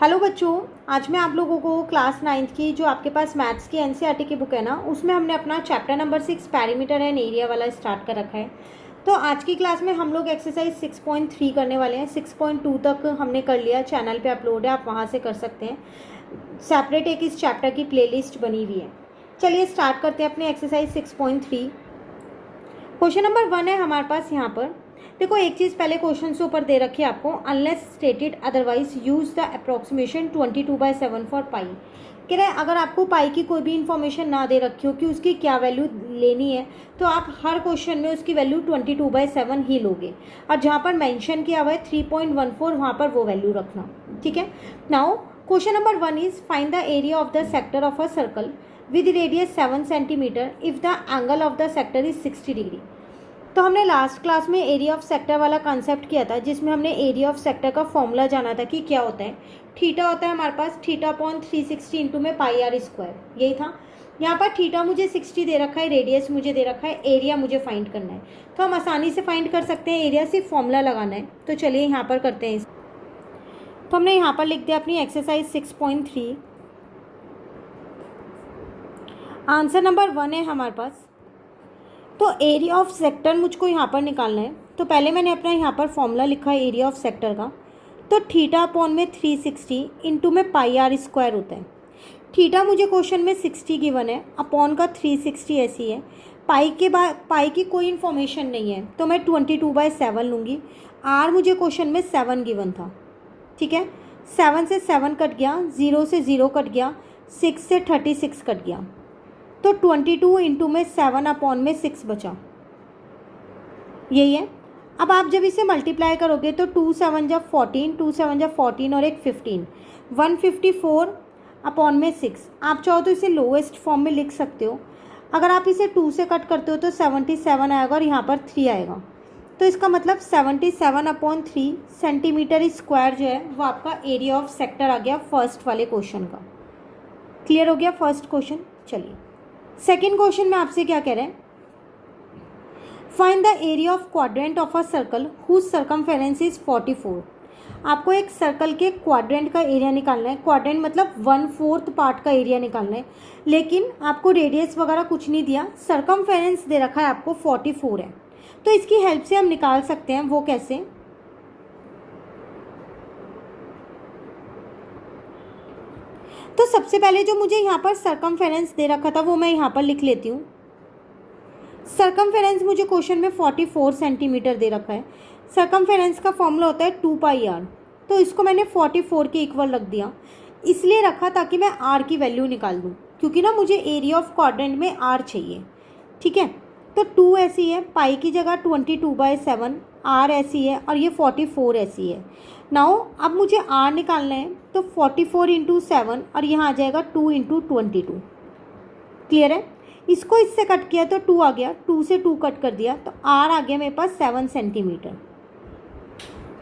Hello बच्चों, आज मैं आप लोगों को क्लास 9th की जो आपके पास मैथ्स की एनसीईआरटी की बुक है ना, उसमें हमने अपना chapter number 6 perimeter and area वाला स्टार्ट कर रखा है। तो आज की क्लास में हम लोग एक्सरसाइज 6.3 करने वाले हैं। 6.2 तक हमने कर लिया, चैनल पे अपलोड है, आप वहाँ से कर सकते हैं। सेपरेट एक इस चैप्टर की प्लेलिस्ट बनी हुई है। चलिए स्टार्ट करते हैं अपने एक्सरसाइज 6.3। क्वेश्चन नंबर 1 है हमारे पास। यहाँ पर देखो, एक चीज़ पहले क्वेश्चन से ऊपर दे रखी है आपको, unless stated otherwise use the approximation 22/7 for pi. कह रहे हैं अगर आपको पाई की कोई भी इंफॉर्मेशन ना दे रखी हो कि उसकी क्या वैल्यू लेनी है, तो आप हर क्वेश्चन में उसकी वैल्यू 22/7 ही लोगे, और जहाँ पर मेंशन किया हुआ है 3.14 वहाँ पर वो वैल्यू रखना। ठीक है। Now question number 1 is find the area of the sector of a circle with radius 7 centimetre if the angle of the sector is 60 degree. तो हमने लास्ट क्लास में एरिया ऑफ सेक्टर वाला कॉन्सेप्ट किया था, जिसमें हमने एरिया ऑफ सेक्टर का formula जाना था कि क्या होता है। थीटा होता है हमारे पास, थीटा अपॉन 360 इंटू में पाई आर स्क्वायर, यही था। यहाँ पर थीटा मुझे 60 दे रखा है, रेडियस मुझे दे रखा है, एरिया मुझे फाइंड करना है। तो हम आसानी से फाइंड कर सकते हैं, एरिया सिर्फ फॉर्मूला लगाना है। तो चलिए यहाँ पर करते हैं। तो हमने यहाँ पर लिख दिया अपनी एक्सरसाइज 6.3। आंसर नंबर 1 है हमारे पास। तो एरिया ऑफ सेक्टर मुझको यहाँ पर निकालना है। तो पहले मैंने अपना यहाँ पर फॉर्मूला लिखा है एरिया ऑफ सेक्टर का। तो थीटा अपॉन में 360 इंटू में पाई आर स्क्वायर होता है। थीटा मुझे क्वेश्चन में 60 गिवन है, अपॉन का 360 ऐसी है। पाई के बाद पाई की कोई इन्फॉर्मेशन नहीं है, तो मैं 22/7 लूँगी। आर मुझे क्वेश्चन में 7 गिवन था। ठीक है, 7 से 7 कट गया, 0 से 0 कट गया, 6 से 36 कट गया। तो 22 इंटू में 7 अपॉन में 6 बचा, यही है। अब आप जब इसे मल्टीप्लाई करोगे तो 2 7 जब 14, 2 7 जब 14 और एक 15, 154 अपॉन में 6। आप चाहो तो इसे लोएस्ट फॉर्म में लिख सकते हो। अगर आप इसे 2 से कट करते हो तो 77 आएगा और यहाँ पर 3 आएगा। तो इसका मतलब 77 अपॉन 3 सेंटीमीटर स्क्वायर जो है वो आपका एरिया ऑफ सेक्टर आ गया फर्स्ट वाले क्वेश्चन का। क्लियर हो गया फर्स्ट क्वेश्चन। चलिए सेकेंड क्वेश्चन में आपसे क्या कह रहे हैं, find the area of quadrant of a circle whose circumference is 44। आपको एक सर्कल के क्वाड्रेंट का एरिया निकालना है। क्वाड्रेंट मतलब 1/4 पार्ट का एरिया निकालना है, लेकिन आपको रेडियस वगैरह कुछ नहीं दिया, सर्कमफेरेंस दे रखा है आपको 44 है। तो इसकी हेल्प से हम निकाल सकते हैं। वो कैसे? तो सबसे पहले जो मुझे यहाँ पर सर्कमफेरेंस दे रखा था वो मैं यहाँ पर लिख लेती हूँ। सर्कमफेरेंस मुझे क्वेश्चन में 44 सेंटीमीटर दे रखा है। सर्कमफेरेंस का फॉर्मूला होता है 2πr। तो इसको मैंने 44 के इक्वल रख दिया। इसलिए रखा ताकि मैं r की वैल्यू निकाल दूँ, क्योंकि ना मुझे एरिया ऑफ क्वाड्रेंट में r चाहिए। ठीक है, तो 2 ऐसी है, पाई की जगह 22/7, r ऐसी है और ये 44 ऐसी है। नाउ अब मुझे r निकालना है, तो 44 इंटू 7 और यहाँ आ जाएगा 2 इंटू 22। क्लियर है? इसको इससे कट किया तो 2 आ गया, 2 से 2 कट कर दिया तो r आ गया मेरे पास 7 सेंटीमीटर।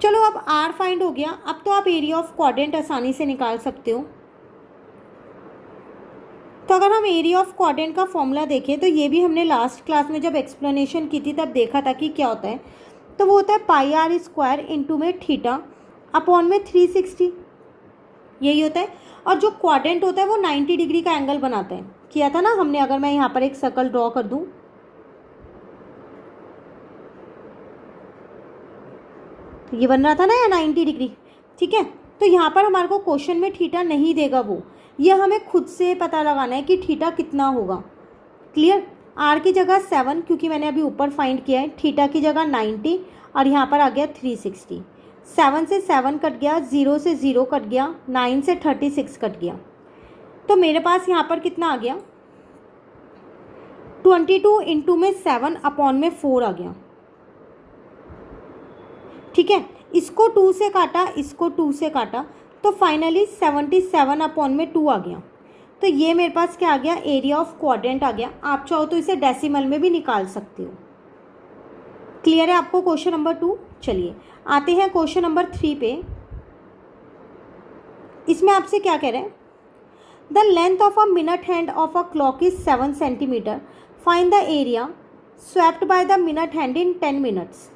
चलो अब r फाइंड हो गया। अब तो आप एरिया ऑफ क्वाड्रेंट आसानी से निकाल सकते हो। तो अगर हम एरिया ऑफ क्वाड्रेंट का फॉर्मूला देखें तो ये भी हमने लास्ट क्लास में जब एक्सप्लेनेशन की थी तब देखा था कि क्या होता है। तो वो होता है पाई आर स्क्वायर इंटू में थीटा अपॉन में 360, यही होता है। और जो क्वाड्रेंट होता है वो 90 डिग्री का एंगल बनाता है, किया था ना हमने। अगर मैं यहाँ पर एक सर्कल ड्रॉ कर दूँ तो ये बन रहा था ना या 90 डिग्री। ठीक है, तो यहाँ पर हमारे को क्वेश्चन में थीटा नहीं देगा वो, ये हमें खुद से पता लगाना है कि थीटा कितना होगा। क्लियर? आर की जगह 7, क्योंकि मैंने अभी ऊपर फाइंड किया है। थीटा की जगह 90 और यहाँ पर आ गया 360। 7 से 7 कट गया, 0 से 0 कट गया, 9 से 36 कट गया। तो मेरे पास यहाँ पर कितना आ गया, 22 इंटू में 7 अपॉन में 4 आ गया। ठीक है, इसको 2 से काटा, इसको 2 से काटा, तो फाइनली 77 अपॉन में 2 आ गया। तो ये मेरे पास क्या आ गया, एरिया ऑफ क्वाड्रेंट आ गया। आप चाहो तो इसे डेसिमल में भी निकाल सकते हो। क्लियर है आपको क्वेश्चन नंबर 2? चलिए आते हैं क्वेश्चन नंबर 3 पे। इसमें आपसे क्या कह रहे हैं, the length of a minute hand of a clock is 7 centimetre, find the area swept by the minute hand in 10 minutes.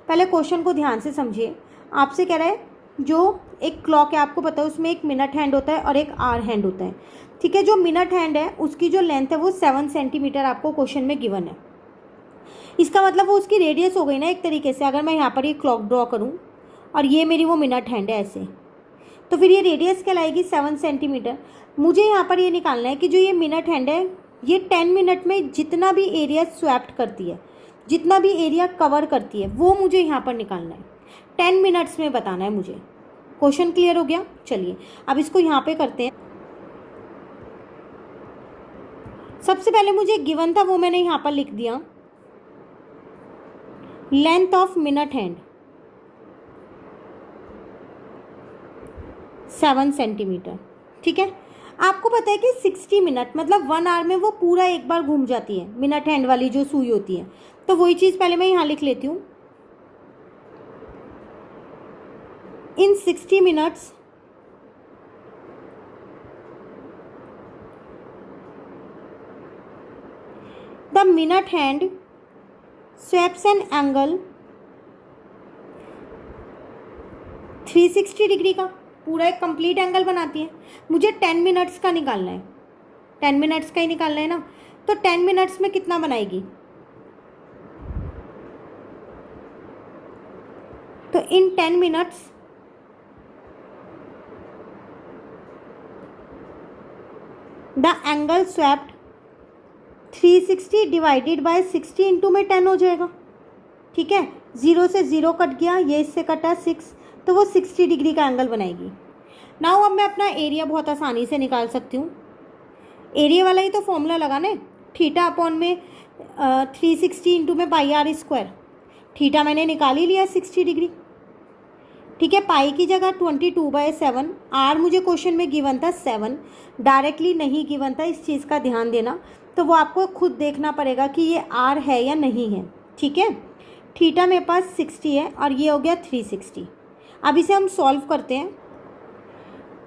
पहले क्वेश्चन को ध्यान से समझिए। आपसे कह रहा है जो एक क्लॉक है, आपको पता है उसमें एक मिनट हैंड होता है और एक आवर हैंड होता है, ठीक है। जो मिनट हैंड है उसकी जो लेंथ है वो 7 सेंटीमीटर आपको क्वेश्चन में गिवन है। इसका मतलब वो उसकी रेडियस हो गई ना एक तरीके से। अगर मैं यहाँ पर ये क्लॉक ड्रॉ करूँ और ये मेरी वो मिनट हैंड है ऐसे, तो फिर ये रेडियस कहलाएगी 7 सेंटीमीटर। मुझे यहाँ पर ये निकालना है कि जो ये मिनट हैंड है ये 10 मिनट में जितना भी एरिया स्वैप्ट करती है, जितना भी एरिया कवर करती है, वो मुझे यहाँ पर निकालना है। 10 मिनट्स में बताना है मुझे। क्वेश्चन क्लियर हो गया? चलिए अब इसको यहाँ पे करते हैं। सबसे पहले मुझे गिवन था वो मैंने यहाँ पर लिख दिया, length of minute hand 7 centimetre, ठीक है। आपको पता है कि 60 मिनट मतलब 1 आवर में वो पूरा एक बार घूम जाती है मिनट हैंड वाली जो सुई होती है। तो वही चीज़ पहले मैं यहाँ लिख लेती हूँ, इन 60 minutes the minute hand swaps an angle 360 degree का, पूरा एक कंप्लीट एंगल बनाती है। मुझे 10 मिनट्स का निकालना है, 10 मिनट्स का ही निकालना है ना। तो 10 मिनट्स में कितना बनाएगी? तो इन 10 minutes the angle swapped 360 divided by 60 into में 10 हो जाएगा, ठीक है। 0 से 0 कट गया, ये इससे कटा 6, तो वो 60 डिग्री का एंगल बनाएगी। नाउ अब मैं अपना एरिया बहुत आसानी से निकाल सकती हूँ। एरिया वाला ही तो फॉर्मूला लगाना है, थीटा अपॉन में 360 इंटू में पाई आर स्क्वायर। थीटा मैंने निकाल ही लिया 60 डिग्री, ठीक है। पाई की जगह 22/7, आर मुझे क्वेश्चन में गिवन था 7, डायरेक्टली नहीं गिवन था, इस चीज़ का ध्यान देना। तो वो आपको खुद देखना पड़ेगा कि ये आर है या नहीं है, ठीक है। थीटा मेरे पास 60 है और ये हो गया 360। अब इसे हम सॉल्व करते हैं।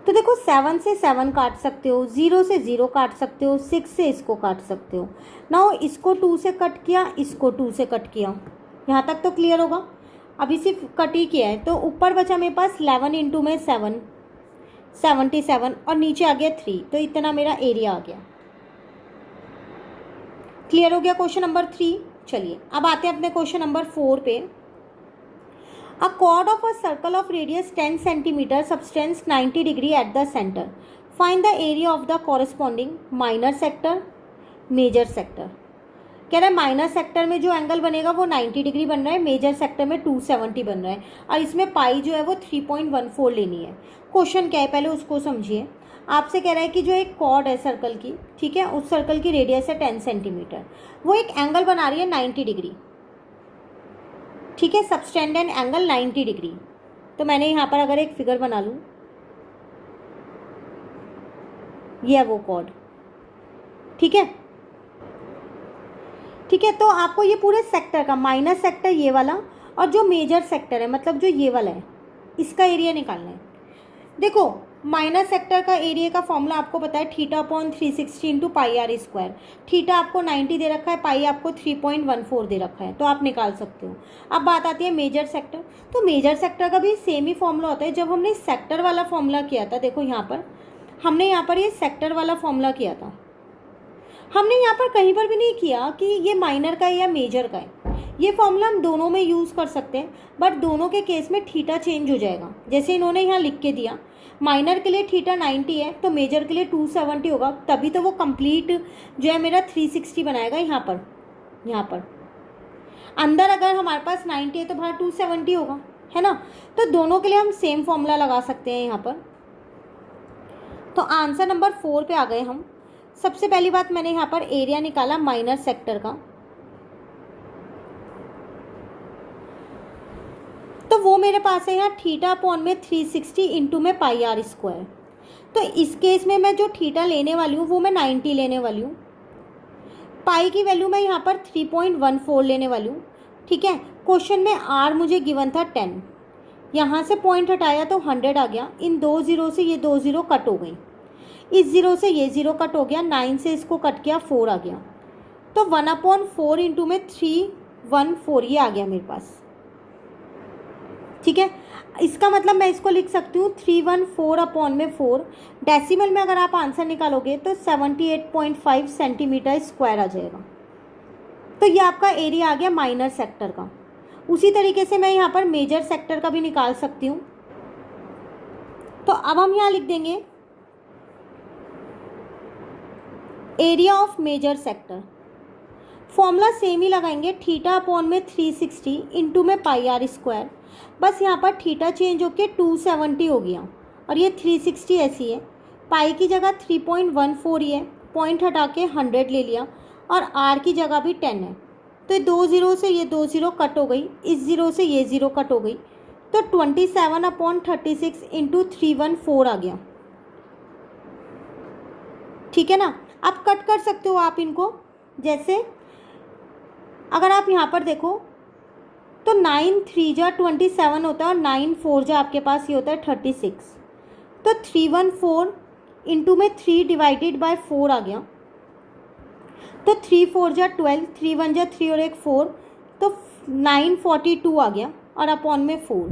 तो देखो 7 से 7 काट सकते हो, 0 से 0 काट सकते हो, 6 से इसको काट सकते हो। नाउ इसको 2 से कट किया, इसको 2 से कट किया, यहाँ तक तो क्लियर होगा। अभी सिर्फ कट ही किया है, तो ऊपर बचा मेरे पास 11 इंटू में 7 77 और नीचे आ गया 3, तो इतना मेरा एरिया आ गया। क्लियर हो गया क्वेश्चन नंबर 3। चलिए अब आते हैं अपने क्वेश्चन नंबर 4 पे। A chord of a circle of radius 10 centimeter subtends 90 degree at the center. Find the area of the corresponding minor sector, major sector. कह रहा है माइनर सेक्टर में जो एंगल बनेगा वो 90 डिग्री बन रहा है, मेजर सेक्टर में 270 बन रहा है, और इसमें पाई जो है वो 3.14 लेनी है। क्वेश्चन क्या है पहले उसको समझिए। आपसे कह रहा है कि जो एक कॉर्ड है सर्कल की, ठीक है, उस सर्कल की रेडियस है 10 सेंटीमीटर, वो एक एंगल बना रही है 90 डिग्री, ठीक है, सबटेंड एन एंगल 90 डिग्री। तो मैंने यहाँ पर अगर एक फिगर बना लूँ, ये है वो कॉर्ड, ठीक है, ठीक है। तो आपको ये पूरे सेक्टर का माइनर सेक्टर ये वाला और जो मेजर सेक्टर है मतलब जो ये वाला है इसका एरिया निकालना है। देखो माइनर सेक्टर का एरिया का फॉर्मूला आपको पता है, theta upon 360 into pi r square. Theta आपको 90 दे रखा है, पाई आपको 3.14 दे रखा है, तो आप निकाल सकते हो। अब बात आती है मेजर सेक्टर। तो मेजर सेक्टर का भी सेम ही फॉर्मूला होता है। जब हमने सेक्टर वाला फॉर्मूला किया था, देखो यहाँ पर हमने यहाँ पर ये सेक्टर वाला फॉर्मूला किया था, हमने यहाँ पर कहीं पर भी नहीं किया कि ये माइनर का है या मेजर का है। ये फॉर्मूला हम दोनों में यूज़ कर सकते हैं, बट दोनों के केस में थीटा चेंज हो जाएगा। जैसे इन्होंने यहाँ लिख के दिया, माइनर के लिए थीटा 90 है तो मेजर के लिए 270 होगा, तभी तो वो कंप्लीट जो है मेरा 360 बनाएगा। यहाँ पर अंदर अगर हमारे पास 90 है तो बाहर 270 होगा, है ना। तो दोनों के लिए हम सेम फॉर्मूला लगा सकते हैं यहाँ पर। तो आंसर नंबर 4 पे आ गए हम। सबसे पहली बात मैंने यहाँ पर एरिया निकाला माइनर सेक्टर का, तो वो मेरे पास है यहाँ थीटा अपॉन में 360 इंटू में पाई आर स्क्वायर। तो इस केस में मैं जो थीटा लेने वाली हूँ वो मैं 90 लेने वाली हूँ। पाई की वैल्यू मैं यहाँ पर 3.14 लेने वाली हूँ, ठीक है। क्वेश्चन में आर मुझे गिवन था 10, यहाँ से पॉइंट हटाया तो 100 आ गया। इन 2 जीरो से ये 2 जीरो कट हो गई, इस जीरो से ये जीरो कट हो गया, 9 से इसको कट किया 4 आ गया। तो 1/4 इंटू में 314 ये आ गया मेरे पास, ठीक है, इसका मतलब मैं इसको लिख सकती हूँ 314 अपॉन में 4, डेसिमल में अगर आप आंसर निकालोगे तो 78.5 सेंटीमीटर स्क्वायर आ जाएगा। तो ये आपका एरिया आ गया माइनर सेक्टर का। उसी तरीके से मैं यहाँ पर मेजर सेक्टर का भी निकाल सकती हूँ। तो अब हम यहाँ लिख देंगे area of major sector. Formula same ही लगाएंगे, थीटा अपॉन में 360 इंटू में पाई आर स्क्वायर। बस यहाँ पर थीटा चेंज होके 270 हो गया और ये 360 ऐसी है। पाई की जगह 3.14 ही है, पॉइंट हटा के 100 ले लिया और आर की जगह भी 10 है। तो ये 2 ज़ीरो से ये 2 ज़ीरो कट हो गई, इस ज़ीरो से ये ज़ीरो कट हो गई, तो 27/36 इंटू 314 आ गया। ठीक है ना, आप कट कर सकते हो आप इनको। जैसे अगर आप यहाँ पर देखो तो 9 3 जा 27 होता है और 9 4 जा आपके पास ये होता है 36। तो 314 इंटू में 3 डिवाइडेड बाय 4 आ गया। तो 3 4 जा 12, 3 1 जा 3 और एक 4, तो 942 आ गया और अपॉन में 4।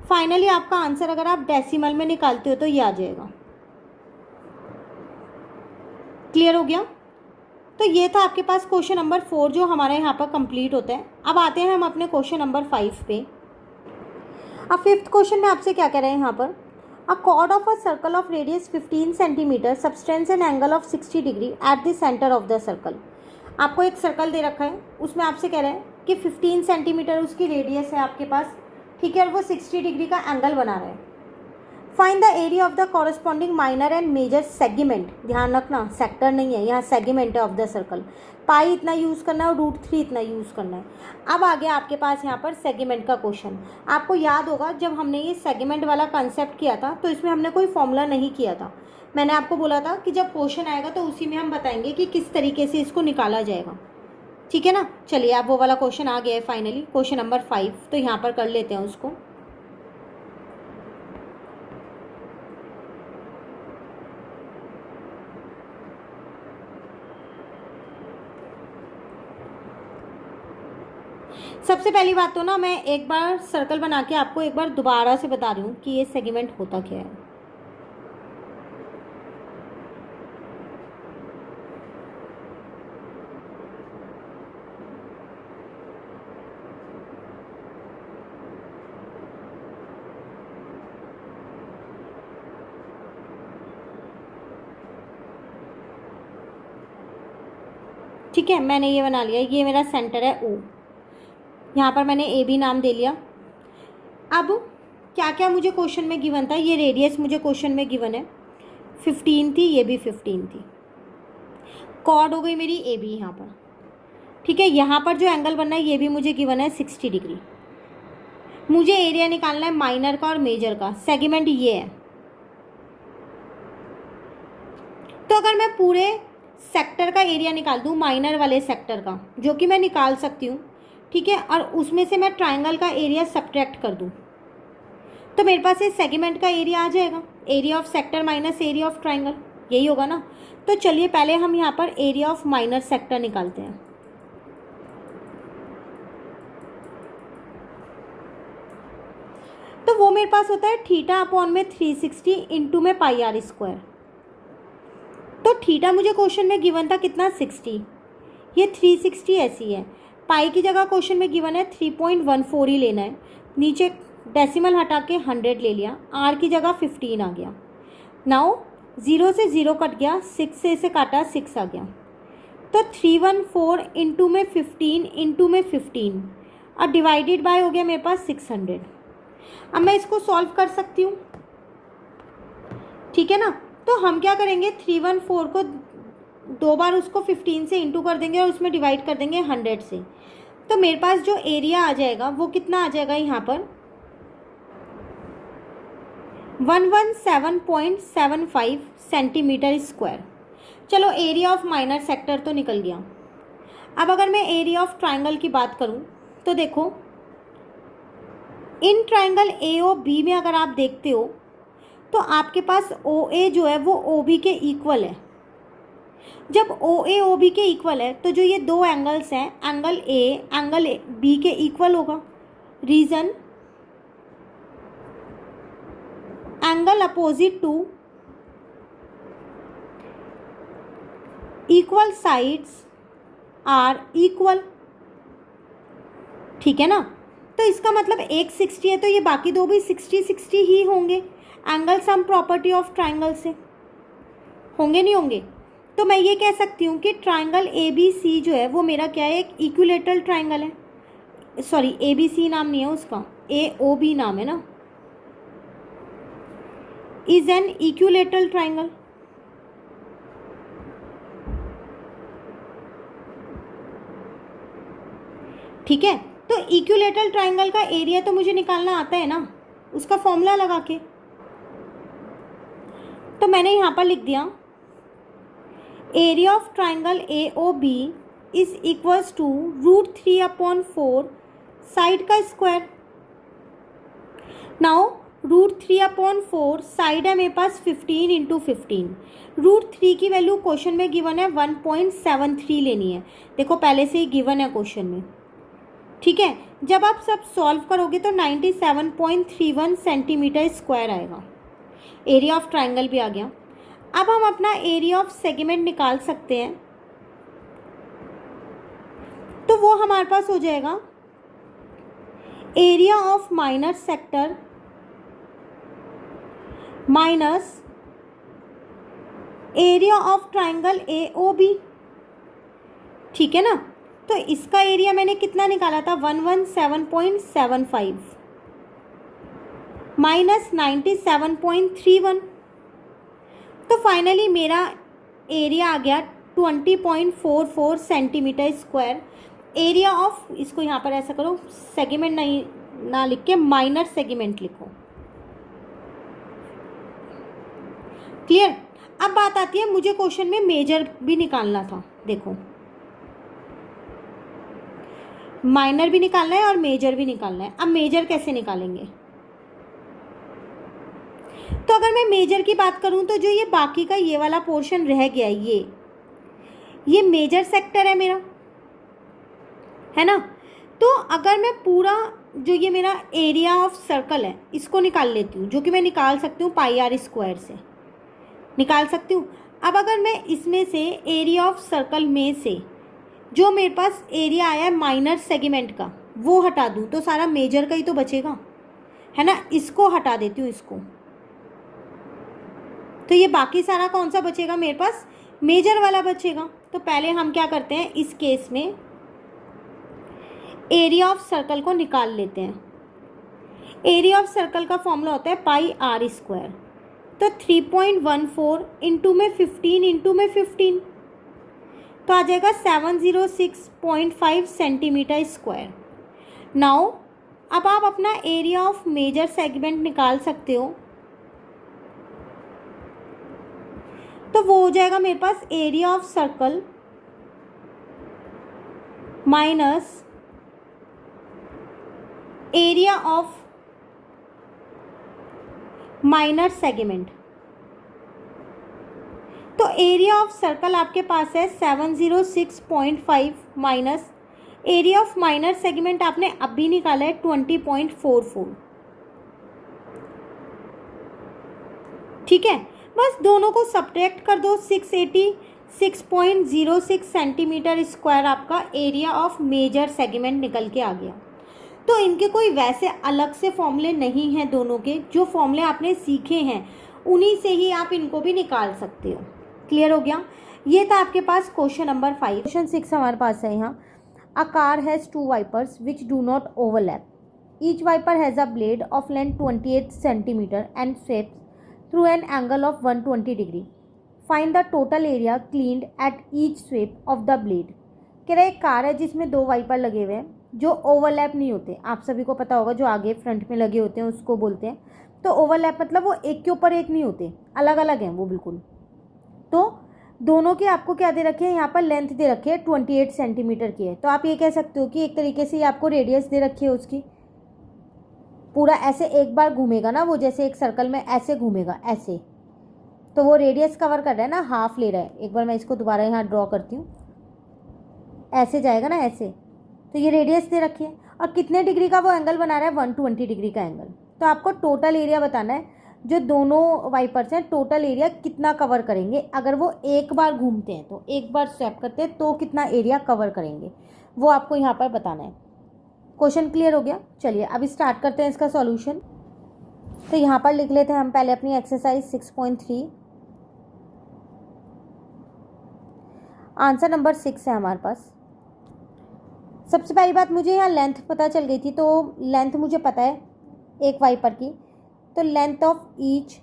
फाइनली आपका आंसर अगर आप डेसिमल में निकालते हो तो ये आ जाएगा। क्लियर हो गया? तो ये था आपके पास क्वेश्चन नंबर 4 जो हमारे यहाँ पर कंप्लीट होता है। अब आते हैं हम अपने क्वेश्चन नंबर 5 पे। अब फिफ्थ क्वेश्चन में आपसे क्या कह रहे हैं यहाँ पर, अ chord of a circle of radius 15 centimetre subtends N angle of 60 degree at the centre of the circle. आपको एक सर्कल दे रखा है, उसमें आपसे कह रहे हैं कि 15 सेंटीमीटर उसकी रेडियस है आपके पास, ठीक है, और वो 60 डिग्री का एंगल बना रहा है। Find the area of the corresponding minor and major segment. ध्यान रखना सेक्टर नहीं है, यहाँ सेगमेंट है ऑफ द सर्कल। पाई इतना यूज़ करना है और √3 इतना यूज़ करना है। अब आ गया आपके पास यहाँ पर सेगमेंट का क्वेश्चन। आपको याद होगा जब हमने ये सेगमेंट वाला कंसेप्ट किया था तो इसमें हमने कोई फॉर्मूला नहीं किया था। मैंने आपको बोला था कि जब क्वेश्चन आएगा तो उसी में हम बताएंगे कि किस तरीके से इसको निकाला जाएगा। ठीक है ना, चलिए अब वो वाला क्वेश्चन आ गया है फाइनली, क्वेश्चन नंबर 5। तो यहाँ पर कर लेते हैं उसको। सबसे पहली बात तो ना मैं एक बार सर्कल बना के आपको एक बार दोबारा से बता रही हूँ कि ये सेगमेंट होता क्या है। ठीक है, मैंने ये बना लिया, ये मेरा सेंटर है O। यहाँ पर मैंने ए बी नाम दे लिया। अब क्या क्या मुझे क्वेश्चन में गिवन था, ये रेडियस मुझे क्वेश्चन में गिवन है 15 थी, ये भी 15 थी। कॉर्ड हो गई मेरी ए बी यहाँ पर, ठीक है। यहाँ पर जो एंगल बनना है ये भी मुझे गिवन है 60 डिग्री। मुझे एरिया निकालना है माइनर का और मेजर का। सेगमेंट ये है। तो अगर मैं पूरे सेक्टर का एरिया निकाल दूँ माइनर वाले सेक्टर का, जो कि मैं निकाल सकती हूँ, ठीक है, और उसमें से मैं ट्रायंगल का एरिया सब्ट्रैक्ट कर दूं, तो मेरे पास ये सेगमेंट का एरिया आ जाएगा। Area of sector minus area of triangle, यही होगा ना। तो चलिए पहले हम यहाँ पर एरिया ऑफ माइनर सेक्टर निकालते हैं। तो वो मेरे पास होता है थीटा अपॉन में 360 इंटू में पाई आर स्क्वायर। तो थीटा मुझे क्वेश्चन में गिवन था कितना, 60। ये 360 ऐसी है। पाई की जगह क्वेश्चन में गिवन है 3.14 ही लेना है। नीचे डेसिमल हटा के 100 ले लिया। आर की जगह 15 आ गया। नाउ 0 से 0 कट गया, 6 से इसे काटा 6 आ गया। तो 314 इंटू में 15 इंटू में 15 और डिवाइडेड बाय हो गया मेरे पास 600। अब मैं इसको सॉल्व कर सकती हूँ, ठीक है ना। तो हम क्या करेंगे, 314 को 2 बार उसको 15 से इंटू कर देंगे और उसमें डिवाइड कर देंगे 100 से। तो मेरे पास जो एरिया आ जाएगा वो कितना आ जाएगा यहाँ पर, 117.75 सेंटीमीटर स्क्वायर। चलो एरिया ऑफ माइनर सेक्टर तो निकल गया। अब अगर मैं एरिया ऑफ ट्रायंगल की बात करूँ तो देखो, in triangle A O B में अगर आप देखते हो तो आपके पास ओ ए जो है वो ओ बी के इक्वल है। जब ओ ए ओ बी के इक्वल है तो जो ये दो एंगल्स हैं, एंगल ए बी के इक्वल होगा। Reason, angle opposite to equal sides are equal, ठीक है ना। तो इसका मतलब एक 60 है तो ये बाकी दो भी 60-60 ही होंगे। Angle sum property of triangle से होंगे नहीं होंगे। तो मैं ये कह सकती हूँ कि ट्राइंगल ए बी सी जो है वो मेरा क्या है, एक इक्विलेटरल ट्राइंगल है। सॉरी, ए बी सी नाम नहीं है उसका, ए ओ बी नाम है ना, इज एन इक्विलेटरल ट्राइंगल। ठीक है, तो इक्विलेटरल ट्राइंगल का एरिया तो मुझे निकालना आता है ना, उसका फॉर्मूला लगा के। तो मैंने यहाँ पर लिख दिया area of triangle A O B is equals to √3/4 side का स्क्वायर। नाउ √3/4 साइड है मेरे पास 15 × 15। √3 की वैल्यू क्वेश्चन में गिवन है 1.73 लेनी है। देखो पहले से ही गिवन है क्वेश्चन में, ठीक है। जब आप सब सॉल्व करोगे तो 97.31 सेंटीमीटर स्क्वायर आएगा। एरिया ऑफ ट्राइंगल भी आ गया। अब हम अपना एरिया ऑफ सेगमेंट निकाल सकते हैं। तो वो हमारे पास हो जाएगा area of minor sector minus area of triangle A O B, ठीक है ना। तो इसका एरिया मैंने कितना निकाला था, 117.75 माइनस 97.31। तो फाइनली मेरा एरिया आ गया 20.44 सेंटीमीटर स्क्वायर। एरिया ऑफ, इसको यहाँ पर ऐसा करो, सेगमेंट नहीं ना लिख के माइनर सेगमेंट लिखो। क्लियर। अब बात आती है, मुझे क्वेश्चन में मेजर भी निकालना था। देखो माइनर भी निकालना है और मेजर भी निकालना है। अब मेजर कैसे निकालेंगे, तो अगर मैं मेजर की बात करूं तो जो ये बाकी का ये वाला पोर्शन रह गया, ये मेजर सेक्टर है मेरा, है ना। तो अगर मैं पूरा जो ये मेरा एरिया ऑफ सर्कल है इसको निकाल लेती हूँ, जो कि मैं निकाल सकती हूँ πr² से निकाल सकती हूँ। अब अगर मैं इसमें से एरिया ऑफ सर्कल में से जो मेरे पास एरिया आया है माइनर सेगमेंट का वो हटा दूँ तो सारा मेजर का ही तो बचेगा, है ना। इसको हटा देती हूँ, इसको, तो ये बाकी सारा कौन सा बचेगा मेरे पास, मेजर वाला बचेगा। तो पहले हम क्या करते हैं, इस केस में एरिया ऑफ सर्कल को निकाल लेते हैं। एरिया ऑफ सर्कल का फॉर्मूला होता है πr²। तो 3.14 इंटू में 15 इंटू में 15 तो आ जाएगा 706.5 सेंटीमीटर स्क्वायर। नाउ अब आप अपना एरिया ऑफ मेजर सेगमेंट निकाल सकते हो। तो वो हो जाएगा मेरे पास area of circle minus area of minor segment. तो एरिया ऑफ सर्कल आपके पास है 706.5 minus area of minor segment आपने अभी निकाला है 20.44, ठीक है। बस दोनों को सब्ट्रैक्ट कर दो, 686.06 सेंटीमीटर स्क्वायर आपका एरिया ऑफ मेजर सेगमेंट निकल के आ गया। तो इनके कोई वैसे अलग से फॉर्मूले नहीं हैं दोनों के, जो फॉर्मूले आपने सीखे हैं उन्हीं से ही आप इनको भी निकाल सकते हो। क्लियर हो गया। ये था आपके पास क्वेश्चन नंबर 5। क्वेश्चन 6 हमारे पास है यहाँ। A car has 2 wipers which do not overlap. Each wiper has a blade of length 28 centimetre and sweeps through an angle of 120 degree. Find the total area cleaned at each sweep of the blade. कह रहा है एक car है जिसमें 2 wiper लगे हुए हैं जो ओवरलैप नहीं होते। आप सभी को पता होगा जो आगे फ्रंट में लगे होते हैं उसको बोलते हैं। तो ओवरलैप मतलब वो एक के ऊपर एक नहीं होते, अलग अलग हैं वो बिल्कुल। तो दोनों के आपको क्या दे रखे हैं, यहाँ पर लेंथ दे रखी है 28 सेंटीमीटर की है। तो आप ये कह सकते हो कि एक तरीके से ये आपको रेडियस दे रखी है उसकी। पूरा ऐसे एक बार घूमेगा ना वो, जैसे एक सर्कल में ऐसे घूमेगा ऐसे, तो वो रेडियस कवर कर रहा है ना, हाफ ले रहा है। एक बार मैं इसको दोबारा यहाँ ड्रॉ करती हूँ, ऐसे जाएगा ना ऐसे, तो ये रेडियस दे रखी है। और कितने डिग्री का वो एंगल बना रहा है, 120 डिग्री का एंगल। तो आपको टोटल एरिया बताना है जो दोनों वाइपर्स हैं टोटल एरिया कितना कवर करेंगे, अगर वो एक बार घूमते हैं तो एक बार स्वैप करते हैं तो कितना एरिया कवर करेंगे, वो आपको यहाँ पर बताना है। क्वेश्चन क्लियर हो गया? चलिए अभी स्टार्ट करते हैं इसका सॉल्यूशन। तो यहाँ पर लिख लेते हैं हम पहले अपनी एक्सरसाइज 6.3। आंसर नंबर 6 है हमारे पास। सबसे पहली बात, मुझे यहाँ लेंथ पता चल गई थी, तो लेंथ मुझे पता है एक वाइपर की, तो length of each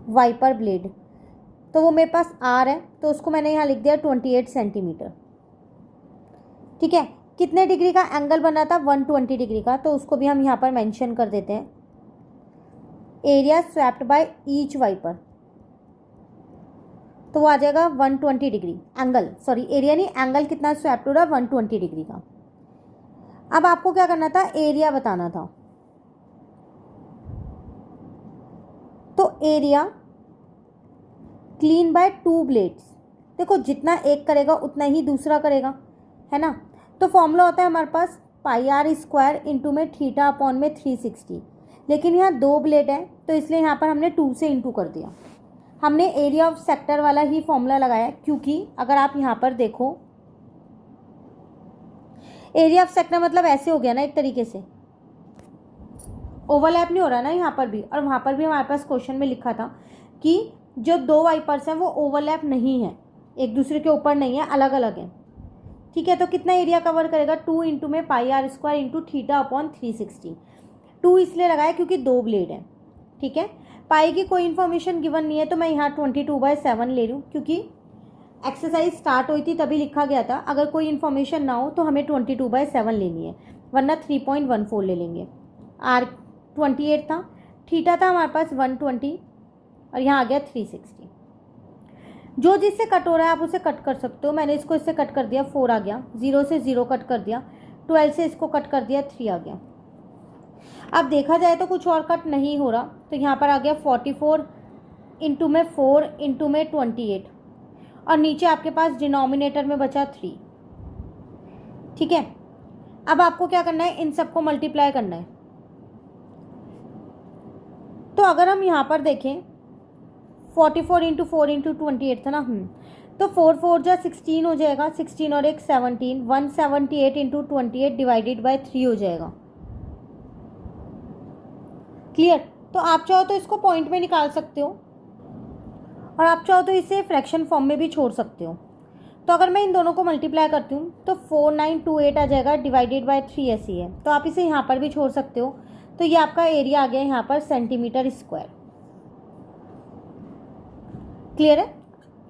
wiper blade, तो वो मेरे पास आर है, तो उसको मैंने यहाँ लिख दिया 28 सेंटीमीटर। ठीक है, कितने डिग्री का एंगल बना था? 120 डिग्री का, तो उसको भी हम यहाँ पर मेंशन कर देते हैं। Area swept by each wiper, तो वो आ जाएगा 120 डिग्री एंगल, सॉरी एरिया नहीं, एंगल कितना स्वैप्ड हो रहा है? 120 डिग्री का। अब आपको क्या करना था? एरिया बताना था। तो एरिया क्लीन बाय 2 ब्लेड्स, देखो जितना एक करेगा उतना ही दूसरा करेगा, है ना। तो फॉर्मूला होता है हमारे पास पाई आर स्क्वायर इंटू में थीटा अपॉन में 360, लेकिन यहाँ 2 ब्लेड है तो इसलिए यहाँ पर हमने 2 से इंटू कर दिया। हमने एरिया ऑफ सेक्टर वाला ही फॉर्मूला लगाया, क्योंकि अगर आप यहाँ पर देखो एरिया ऑफ सेक्टर मतलब ऐसे हो गया ना, एक तरीके से ओवरलैप नहीं हो रहा ना यहाँ पर भी, और वहाँ पर भी हमारे पास क्वेश्चन में लिखा था कि जो 2 वाइपर्स हैं वो ओवरलैप नहीं है, एक दूसरे के ऊपर नहीं है, अलग अलग है। ठीक है, तो कितना एरिया कवर करेगा? 2 इंटू में pi r square into theta upon 360। 2 इसलिए लगाया क्योंकि 2 ब्लेड है। ठीक है, पाई की कोई इन्फॉर्मेशन गिवन नहीं है, तो मैं यहाँ 22/7 ले लूँ, क्योंकि एक्सरसाइज स्टार्ट हुई थी तभी लिखा गया था। अगर कोई इन्फॉर्मेशन ना हो तो हमें 22/7 लेनी है, वरना 3.14 ले लेंगे। आर 28 था, थीटा था हमारे पास 120, और यहाँ आ गया 360। जो जिससे कट हो रहा है आप उसे कट कर सकते हो। मैंने इसको इससे कट कर दिया, 4 आ गया, 0 से 0 कट कर दिया, 12 से इसको कट कर दिया, 3 आ गया। अब देखा जाए तो कुछ और कट नहीं हो रहा, तो यहाँ पर आ गया 44 इंटू में 4 इंटू में 28, और नीचे आपके पास डिनोमिनेटर में बचा 3। ठीक है, अब आपको क्या करना है? इन सबको मल्टीप्लाई करना है। तो अगर हम यहाँ पर देखें 44 इंटू 4 इंटू 28 था ना, तो 4 4 जा 16 हो जाएगा, 16 और 1 17, 178 इंटू 28 डिवाइडेड बाई 3 हो जाएगा। क्लियर? तो आप चाहो तो इसको पॉइंट में निकाल सकते हो, और आप चाहो तो इसे फ्रैक्शन फॉर्म में भी छोड़ सकते हो। तो अगर मैं इन दोनों को मल्टीप्लाई करती हूँ तो 4928 आ जाएगा, डिवाइडेड बाय 3 ऐसी है, तो आप इसे यहाँ पर भी छोड़ सकते हो। तो ये आपका एरिया आ गया यहाँ पर सेंटीमीटर स्क्वायर। क्लियर है?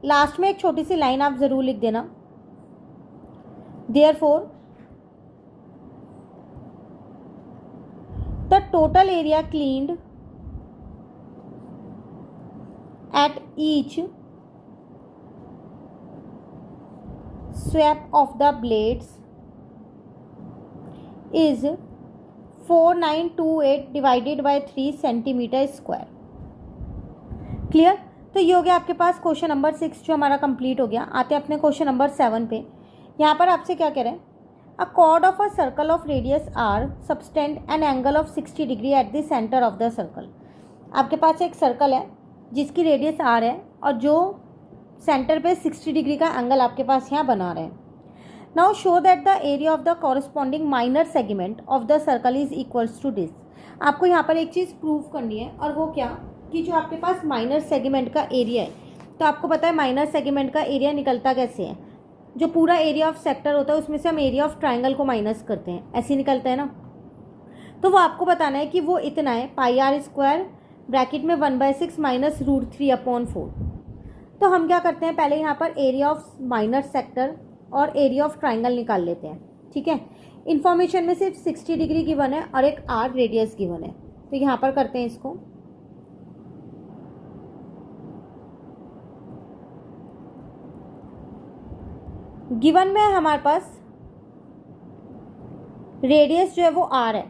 लास्ट में एक छोटी सी लाइन आप ज़रूर लिख देना, therefore the total area cleaned at each swap of the blades is 4928 divided by 3 centimetre square. Clear? तो ये हो गया आपके पास क्वेश्चन नंबर 6 जो हमारा कंप्लीट हो गया। आते हैं अपने क्वेश्चन नंबर 7 पे। यहाँ पर आपसे क्या कह रहे हैं? A chord of a circle of radius R subtend an angle of 60 degree at the centre of the circle. आपके पास एक सर्कल है जिसकी रेडियस आर है, और जो सेंटर पे 60 डिग्री का एंगल आपके पास यहाँ बना रहे हैं। Now show that the area of the corresponding minor segment of the circle is equals to this. आपको यहाँ पर एक चीज़ प्रूव करनी है, और वो क्या कि जो आपके पास माइनर सेगमेंट का एरिया है, तो आपको पता है माइनर सेगमेंट का एरिया निकलता कैसे है? जो पूरा एरिया ऑफ सेक्टर होता है उसमें से हम एरिया ऑफ ट्राइंगल को माइनस करते हैं, ऐसे निकलता है ना। तो वो आपको बताना है कि वो इतना है, पाई आर स्क्वायर ब्रैकेट में 1/6 माइनस √3/4। तो हम क्या करते हैं, पहले यहाँ पर एरिया ऑफ माइनर सेक्टर और एरिया ऑफ ट्राइंगल निकाल लेते हैं। ठीक है, इन्फॉर्मेशन में सिर्फ 60 डिग्री गिवन है और एक आर रेडियस गिवन है, तो यहाँ पर करते हैं इसको। गिवन में हमारे पास रेडियस जो है वो आर है।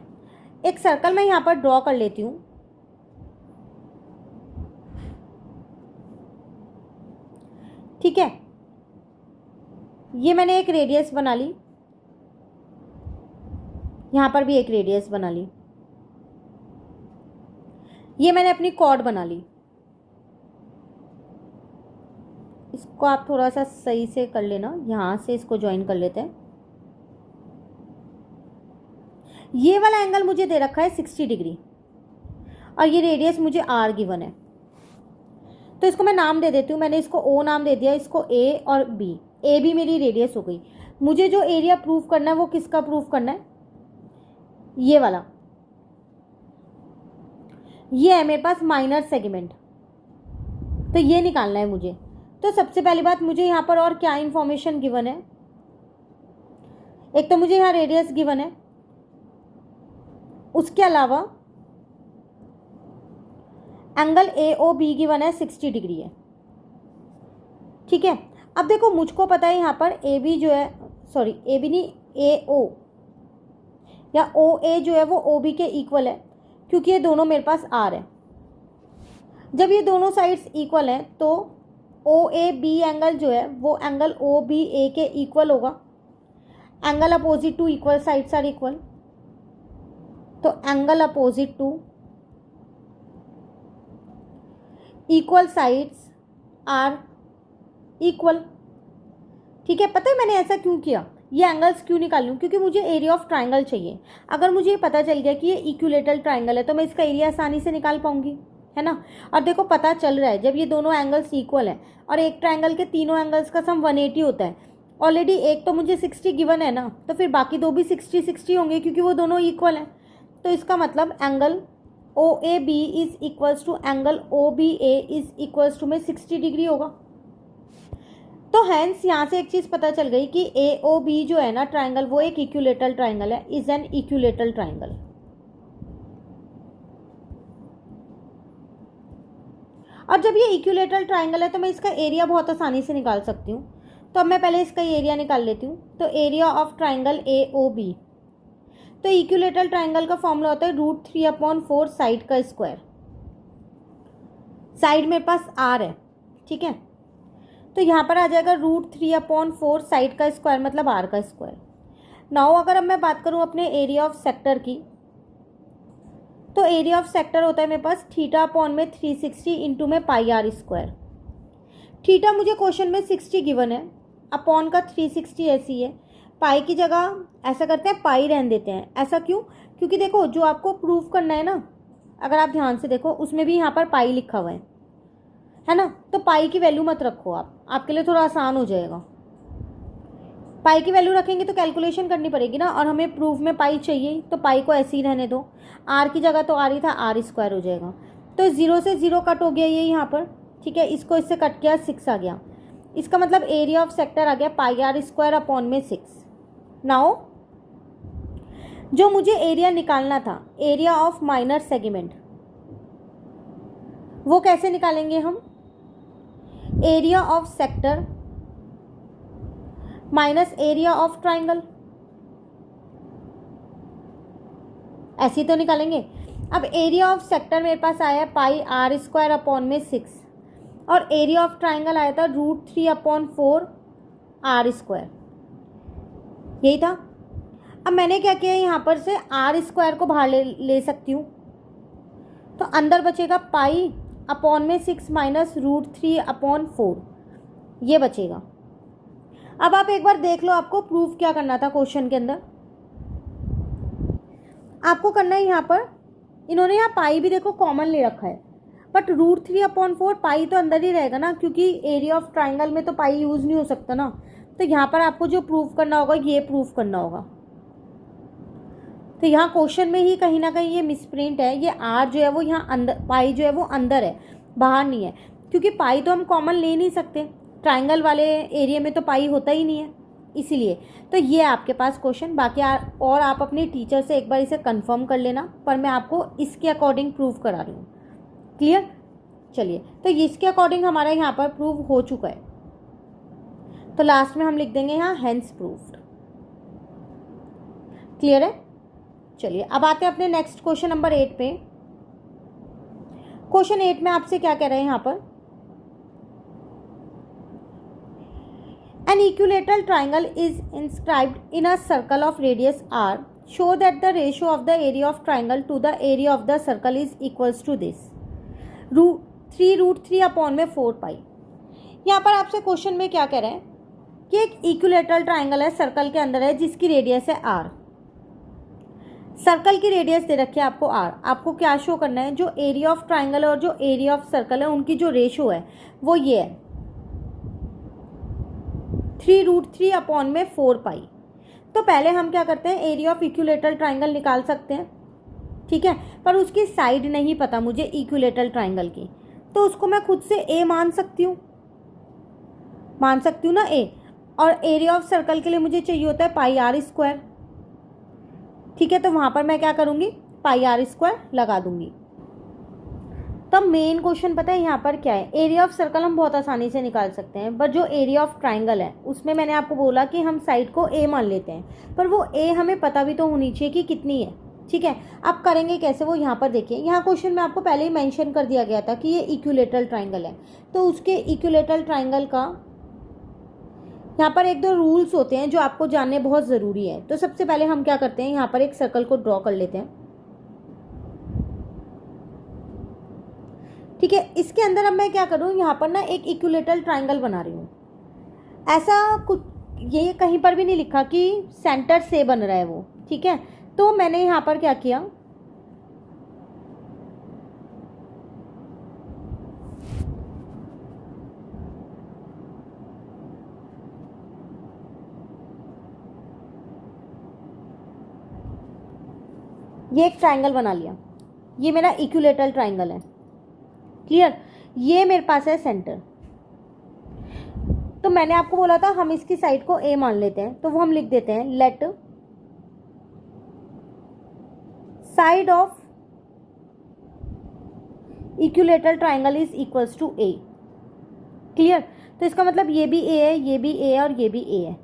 एक सर्कल मैं यहाँ पर ड्रॉ कर लेती हूँ। ठीक है, ये मैंने एक रेडियस बना ली, यहाँ पर भी एक रेडियस बना ली। ये मैंने अपनी कॉर्ड बना ली। इसको आप थोड़ा सा सही से कर लेना, यहाँ से इसको ज्वाइन कर लेते हैं। ये वाला एंगल मुझे दे रखा है 60 डिग्री और ये रेडियस मुझे आर गिवन है। तो इसको मैं नाम दे देती हूँ। मैंने इसको ओ नाम दे दिया, इसको ए और बी। ए बी मेरी रेडियस हो गई। मुझे जो एरिया प्रूफ करना है वो किसका प्रूफ करना है? ये वाला। ये है मेरे पास माइनर सेगमेंट, तो ये निकालना है मुझे। तो सबसे पहली बात, मुझे यहाँ पर और क्या इंफॉर्मेशन गिवन है? एक तो मुझे यहाँ रेडियस गिवन है, उसके अलावा angle A O B given है 60 डिग्री है। ठीक है, अब देखो मुझको पता है यहाँ पर ए बी जो है, सॉरी ए बी नहीं, ए ओ या ओ ए जो है वो ओ बी के इक्वल है, क्योंकि ये दोनों मेरे पास आर है। जब ये दोनों साइड्स इक्वल हैं तो ओ ए बी एंगल जो है वो एंगल ओ बी ए के इक्वल होगा। Angle opposite to equal sides are equal, तो angle opposite to equal sides are equal. ठीक है, पता है मैंने ऐसा क्यों किया? ये एंगल्स क्यों निकाल लूँ? क्योंकि मुझे एरिया ऑफ ट्राइंगल चाहिए। अगर मुझे ये पता चल गया कि ये इक्विलेटरल ट्राइंगल है तो मैं इसका एरिया आसानी से निकाल पाऊंगी, है ना। और देखो पता चल रहा है जब ये दोनों एंगल्स इक्वल हैं और एक ट्राइंगल के तीनों एंगल्स का सम 180 होता है। ऑलरेडी एक तो मुझे 60 गिवन है ना, तो फिर बाकी दो भी 60 होंगे क्योंकि वो दोनों इक्वल हैं। तो इसका मतलब angle O A B is equals to angle O B A is equals to में 60 डिग्री होगा। तो हैंस यहाँ से एक चीज़ पता चल गई कि ए ओ बी जो है ना ट्राइंगल, वो एक इक्विलेटरल ट्राइंगल है, इज एन इक्विलेटरल ट्राइंगल। और जब ये इक्विलेटरल ट्राइंगल है तो मैं इसका एरिया बहुत आसानी से निकाल सकती हूँ। तो अब मैं पहले इसका एरिया निकाल लेती हूँ। तो area of triangle A O B, तो इक्विलेटरल ट्राइंगल का फॉर्मूला होता है √3/4 साइड का स्क्वायर। साइड मेरे पास आर है, ठीक है, तो यहाँ पर आ जाएगा √3/4 साइड का स्क्वायर मतलब आर का स्क्वायर। नाउ अगर अब मैं बात करूँ अपने एरिया ऑफ सेक्टर की, तो एरिया ऑफ सेक्टर होता है मेरे पास θ/360 इंटू में πr²। थीटा मुझे क्वेश्चन में 60 गिवन है, अपॉन का 360 ऐसी है। पाई की जगह ऐसा करते हैं पाई रहने देते हैं। ऐसा क्यों? क्योंकि देखो जो आपको प्रूफ करना है ना, अगर आप ध्यान से देखो उसमें भी यहाँ पर पाई लिखा हुआ है ना, तो पाई की वैल्यू मत रखो आप, आपके लिए थोड़ा आसान हो जाएगा। पाई की वैल्यू रखेंगे तो कैलकुलेशन करनी पड़ेगी ना, और हमें प्रूफ में पाई चाहिए, तो पाई को ऐसे ही रहने दो। आर की जगह तो आर ही था, r² हो जाएगा। तो 0 से 0 कट हो गया ये यहाँ पर, ठीक है, इसको इससे कट किया 6 आ गया। इसका मतलब एरिया ऑफ सेक्टर आ गया πr² अपॉन में 6। नाउ जो मुझे एरिया निकालना था, एरिया ऑफ माइनर सेगमेंट, वो कैसे निकालेंगे हम? Area of sector minus area of triangle, ऐसे तो निकालेंगे। अब एरिया ऑफ सेक्टर मेरे पास आया πr² अपॉन में 6 और एरिया ऑफ ट्राइंगल आया था √3/4 r², यही था। अब मैंने क्या किया, यहाँ पर से r² को बाहर ले सकती हूँ, तो अंदर बचेगा पाई अपॉन में 6 माइनस √3/4, ये बचेगा। अब आप एक बार देख लो, आपको प्रूफ क्या करना था क्वेश्चन के अंदर। आपको करना है यहाँ पर, इन्होंने यहाँ पाई भी देखो कॉमन ले रखा है, बट √3/4 पाई तो अंदर ही रहेगा ना, क्योंकि एरिया ऑफ ट्राइंगल में तो पाई यूज़ नहीं हो सकता ना। तो यहाँ पर आपको जो प्रूफ करना होगा ये प्रूफ करना होगा। तो यहाँ क्वेश्चन में ही कहीं ना कहीं ये मिसप्रिंट है, ये आर जो है वो यहाँ अंदर, पाई जो है वो अंदर है, बाहर नहीं है, क्योंकि पाई तो हम कॉमन ले नहीं सकते, ट्राइंगल वाले एरिया में तो पाई होता ही नहीं है, इसीलिए। तो ये आपके पास क्वेश्चन, बाकी और आप अपने टीचर से एक बार इसे कंफर्म कर लेना, पर मैं आपको इसके अकॉर्डिंग प्रूव करा रही हूँ। क्लियर? चलिए, तो इसके अकॉर्डिंग हमारा यहाँ पर प्रूव हो चुका है, तो लास्ट में हम लिख देंगे यहाँ हेंस प्रूव्ड। क्लियर है? चलिए अब आते हैं अपने नेक्स्ट क्वेश्चन नंबर 8 पे। क्वेश्चन 8 में आपसे क्या कह रहे हैं यहाँ पर, an equilateral triangle is inscribed in a circle of radius r show that the ratio of the area of triangle to the area of the circle is equals to this, 3√3 upon में 4 पाई। यहाँ पर आपसे question में क्या कह रहे हैं कि एक इक्विलेटरल ट्राइंगल है, सर्कल के अंदर है, जिसकी रेडियस है r। सर्कल की रेडियस दे रखी है आपको r। आपको क्या शो करना है, जो एरिया ऑफ ट्राइंगल और जो एरिया ऑफ सर्कल है उनकी जो रेशियो है वो ये है 3√3 अपॉन में 4 पाई। तो पहले हम क्या करते हैं, एरिया ऑफ इक्विलेटरल ट्राइंगल निकाल सकते हैं, ठीक है, पर उसकी साइड नहीं पता मुझे इक्विलेटरल ट्राइंगल की, तो उसको मैं खुद से a मान सकती हूँ ना a। और एरिया ऑफ सर्कल के लिए मुझे चाहिए होता है पाई r स्क्वायर, ठीक है, तो वहाँ पर मैं क्या करूँगी, पाई r स्क्वायर लगा दूंगी। तब मेन क्वेश्चन पता है यहाँ पर क्या है, एरिया ऑफ सर्कल हम बहुत आसानी से निकाल सकते हैं, बट जो एरिया ऑफ ट्राइंगल है उसमें मैंने आपको बोला कि हम साइड को a मान लेते हैं, पर वो a हमें पता भी तो होनी चाहिए कि कितनी है, ठीक है। अब करेंगे कैसे, वो यहाँ पर देखिए, यहाँ क्वेश्चन में आपको पहले ही मेंशन कर दिया गया था कि ये इक्विलेटरल ट्राइंगल है, तो उसके इक्विलेटरल ट्राइंगल का यहाँ पर एक दो रूल्स होते हैं जो आपको जानने बहुत ज़रूरी है। तो सबसे पहले हम क्या करते हैं, यहाँ पर एक सर्कल को ड्रॉ कर लेते हैं, ठीक है। इसके अंदर अब मैं क्या करूँ, यहाँ पर ना एक इक्विलेटरल ट्राइंगल बना रही हूँ। ऐसा कुछ ये कहीं पर भी नहीं लिखा कि सेंटर से बन रहा है वो, ठीक है। तो मैंने यहाँ पर क्या किया, ये एक ट्राइंगल बना लिया, ये मेरा इक्विलेटरल ट्राइंगल है, क्लियर। ये मेरे पास है सेंटर, तो मैंने आपको बोला था हम इसकी साइड को a मान लेते हैं, तो वो हम लिख देते हैं, let side of equilateral triangle is equals to a, clear. तो इसका मतलब ये भी a है, ये भी a है और ये भी a है।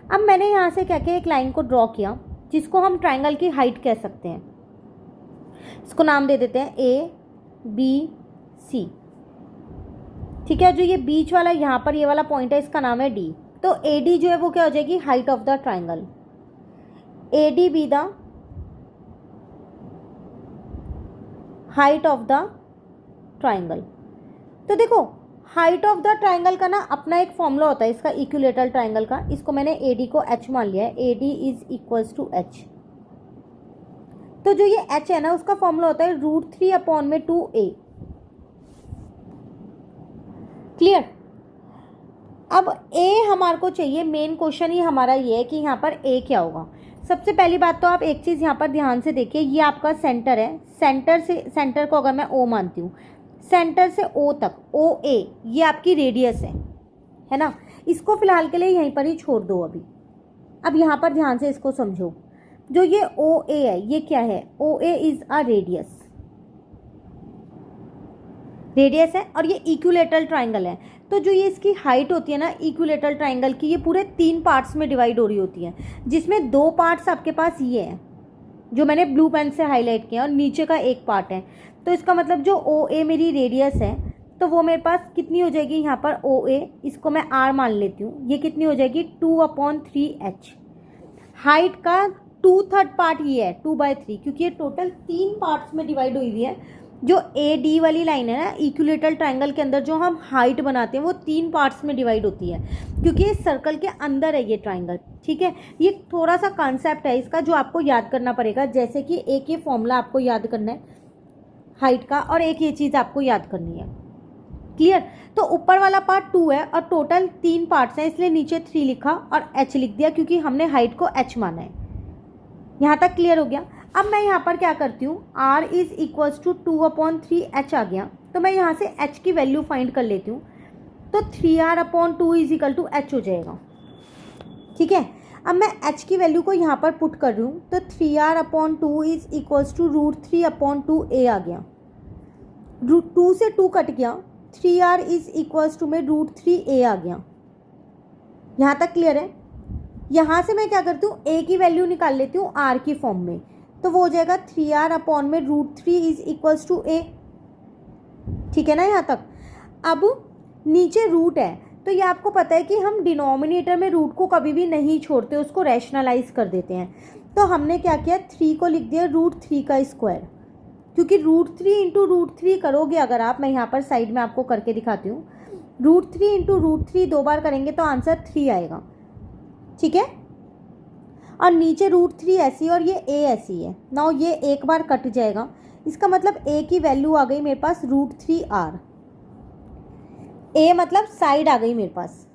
अब मैंने यहाँ से क्या किया, एक लाइन को ड्रॉ किया जिसको हम ट्राइंगल की हाइट कह सकते हैं, इसको नाम दे देते हैं a b c, ठीक है। जो ये बीच वाला यहाँ पर ये वाला पॉइंट है इसका नाम है d, तो AD जो है वो क्या हो जाएगी, height of the triangle, AD be the height of the triangle. तो देखो हाइट ऑफ द ट्राइंगल का ना अपना एक फॉर्मूला होता है इसका, इक्विलेटरल ट्राइंगल का। इसको मैंने AD को h मान लिया है, AD is equals to h। तो जो ये h है ना उसका फॉर्मूला होता है √3 अपॉन में 2a, क्लियर। अब a हमारे को चाहिए, मेन क्वेश्चन ही हमारा ये है कि यहाँ पर a क्या होगा। सबसे पहली बात तो आप एक चीज़ यहाँ पर ध्यान से देखिए, ये आपका सेंटर है, सेंटर को अगर मैं O मानती हूँ, सेंटर से O तक OA ये आपकी रेडियस है ना। इसको फिलहाल के लिए यहीं पर ही छोड़ दो अभी। अब यहाँ पर ध्यान से इसको समझो, जो ये OA है ये क्या है, OA इज अ रेडियस है और ये इक्विलेटरल ट्राइंगल है। तो जो ये इसकी हाइट होती है ना इक्विलेटरल ट्राइंगल की, ये पूरे 3 पार्ट्स में डिवाइड हो रही होती है, जिसमें 2 पार्ट्स आपके पास ये हैं जो मैंने ब्लू पेन से हाईलाइट किया और नीचे का एक पार्ट है। तो इसका मतलब जो OA मेरी रेडियस है तो वो मेरे पास कितनी हो जाएगी, यहाँ पर OA इसको मैं R मान लेती हूँ, ये कितनी हो जाएगी 2/3h। हाइट का 2/3 पार्ट ये है 2/3, क्योंकि ये टोटल 3 पार्ट्स में डिवाइड हुई हुई है। जो AD वाली लाइन है ना इक्विलेटरल ट्राइंगल के अंदर जो हम हाइट बनाते हैं वो 3 पार्ट्स में डिवाइड होती है, क्योंकि ये सर्कल के अंदर है ये ट्राइंगल, ठीक है। ये थोड़ा सा कॉन्सेप्ट है इसका जो आपको याद करना पड़ेगा, जैसे कि एक ये फॉर्मूला आपको याद करना है हाइट का और एक ये चीज़ आपको याद करनी है, क्लियर। तो ऊपर वाला पार्ट 2 है और टोटल 3 पार्ट्स हैं, इसलिए नीचे 3 लिखा और h लिख दिया क्योंकि हमने हाइट को h माना है। यहाँ तक क्लियर हो गया। अब मैं यहाँ पर क्या करती हूँ, r is equals to 2/3h आ गया, तो मैं यहाँ से h की वैल्यू फाइंड कर लेती हूँ, तो 3r/2 is equal to h हो जाएगा, ठीक है। अब मैं h की वैल्यू को यहाँ पर पुट कर रही हूँ, तो 3r/2 is equals to √3/2a आ गया, 2 से 2 कट गया, 3r इज इक्वल्स टू में √3a आ गया। यहाँ तक क्लियर है। यहाँ से मैं क्या करती हूँ, a की वैल्यू निकाल लेती हूँ r की फॉर्म में, तो वो हो जाएगा 3r/√3 is equals to a, ठीक है ना यहाँ तक। अब नीचे रूट है तो ये आपको पता है कि हम डिनोमिनेटर में रूट को कभी भी नहीं छोड़ते, उसको रैशनलाइज कर देते हैं। तो हमने क्या किया, 3 को लिख दिया √3 का स्क्वायर, क्योंकि √3 इंटू √3 करोगे अगर आप, मैं यहाँ पर साइड में आपको करके दिखाती हूँ, √3 इंटू √3 2 बार करेंगे तो आंसर 3 आएगा, ठीक है। और नीचे √3 ऐसी और ये a ऐसी है। नाउ ये एक बार कट जाएगा, इसका मतलब a की वैल्यू आ गई मेरे पास √3r। a मतलब साइड आ गई मेरे पास,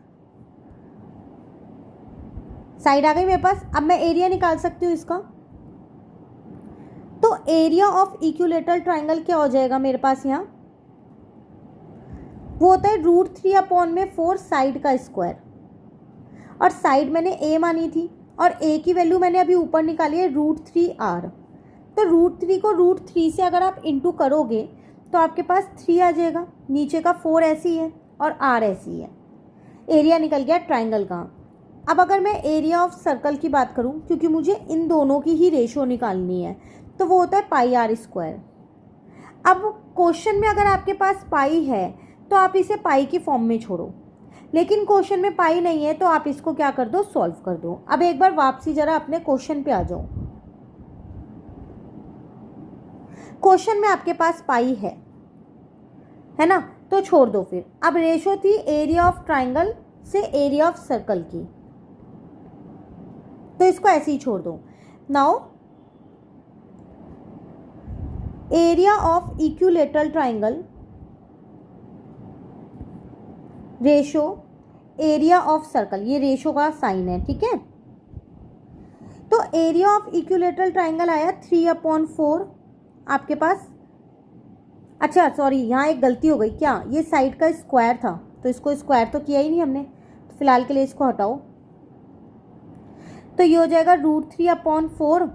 साइड आ गई मेरे पास। अब मैं एरिया निकाल सकती हूँ इसका। तो एरिया ऑफ इक्विलेटरल ट्राइंगल क्या हो जाएगा मेरे पास यहाँ, वो होता है √3/4 साइड का स्क्वायर। और साइड मैंने a मानी थी और a की वैल्यू मैंने अभी ऊपर निकाली है √3r। तो √3 को √3 से अगर आप इंटू करोगे तो आपके पास 3 आ जाएगा, नीचे का 4 ऐसी है और r ऐसी है। एरिया निकल गया ट्राइंगल का। अब अगर मैं एरिया ऑफ सर्कल की बात करूं, क्योंकि मुझे इन दोनों की ही रेशो निकालनी है, तो वो होता है πr²। अब क्वेश्चन में अगर आपके पास पाई है तो आप इसे पाई की फॉर्म में छोड़ो, लेकिन क्वेश्चन में पाई नहीं है तो आप इसको क्या कर दो, सॉल्व कर दो। अब एक बार वापसी जरा अपने क्वेश्चन पे आ जाओ। क्वेश्चन में आपके पास पाई है ना, तो छोड़ दो फिर। अब रेशो थी एरिया ऑफ ट्राइंगल से एरिया ऑफ सर्कल की, तो इसको ऐसे ही छोड़ दो। Now area of equilateral triangle ratio area of circle, ये रेशो का साइन है, ठीक है। तो एरिया ऑफ इक्विलेटरल ट्राइंगल आया 3/4 आपके पास। अच्छा सॉरी, यहाँ एक गलती हो गई, क्या ये साइड का स्क्वायर था, तो इसको स्क्वायर तो किया ही नहीं हमने, तो फिलहाल के लिए इसको हटाओ। तो ये हो जाएगा √3/4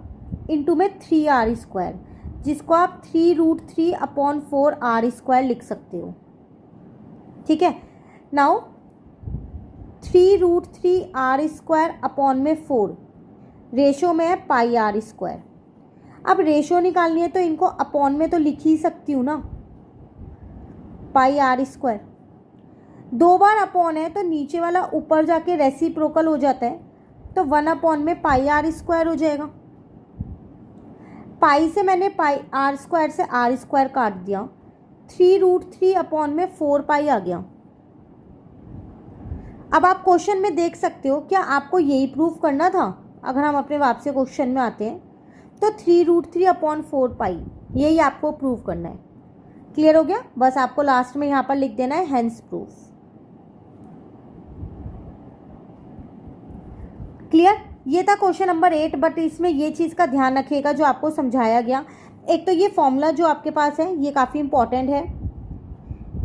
इंटू में 3r², जिसको आप 3√3/4r² लिख सकते हो, ठीक है। नाउ 3√3r²/4 रेशो में है πr²। अब रेशो निकालनी है तो इनको अपॉन में तो लिख ही सकती हूँ ना, πr²। 2 बार अपॉन है तो नीचे वाला ऊपर जाके रेसिप्रोकल हो जाता है, तो 1/में πr² हो जाएगा। पाई से मैंने r² से r² काट दिया, 3√3/4 आ गया। अब आप क्वेश्चन में देख सकते हो, क्या आपको यही प्रूव करना था। अगर हम अपने वापसी क्वेश्चन में आते हैं तो 3√3/4 यही आपको प्रूव करना है। क्लियर हो गया, बस आपको लास्ट में यहाँ पर लिख देना है हेंस प्रूफ। क्लियर, ये था क्वेश्चन नंबर 8। बट इसमें ये चीज़ का ध्यान रखिएगा जो आपको समझाया गया। एक तो ये फॉर्मूला जो आपके पास है ये काफ़ी इंपॉर्टेंट है,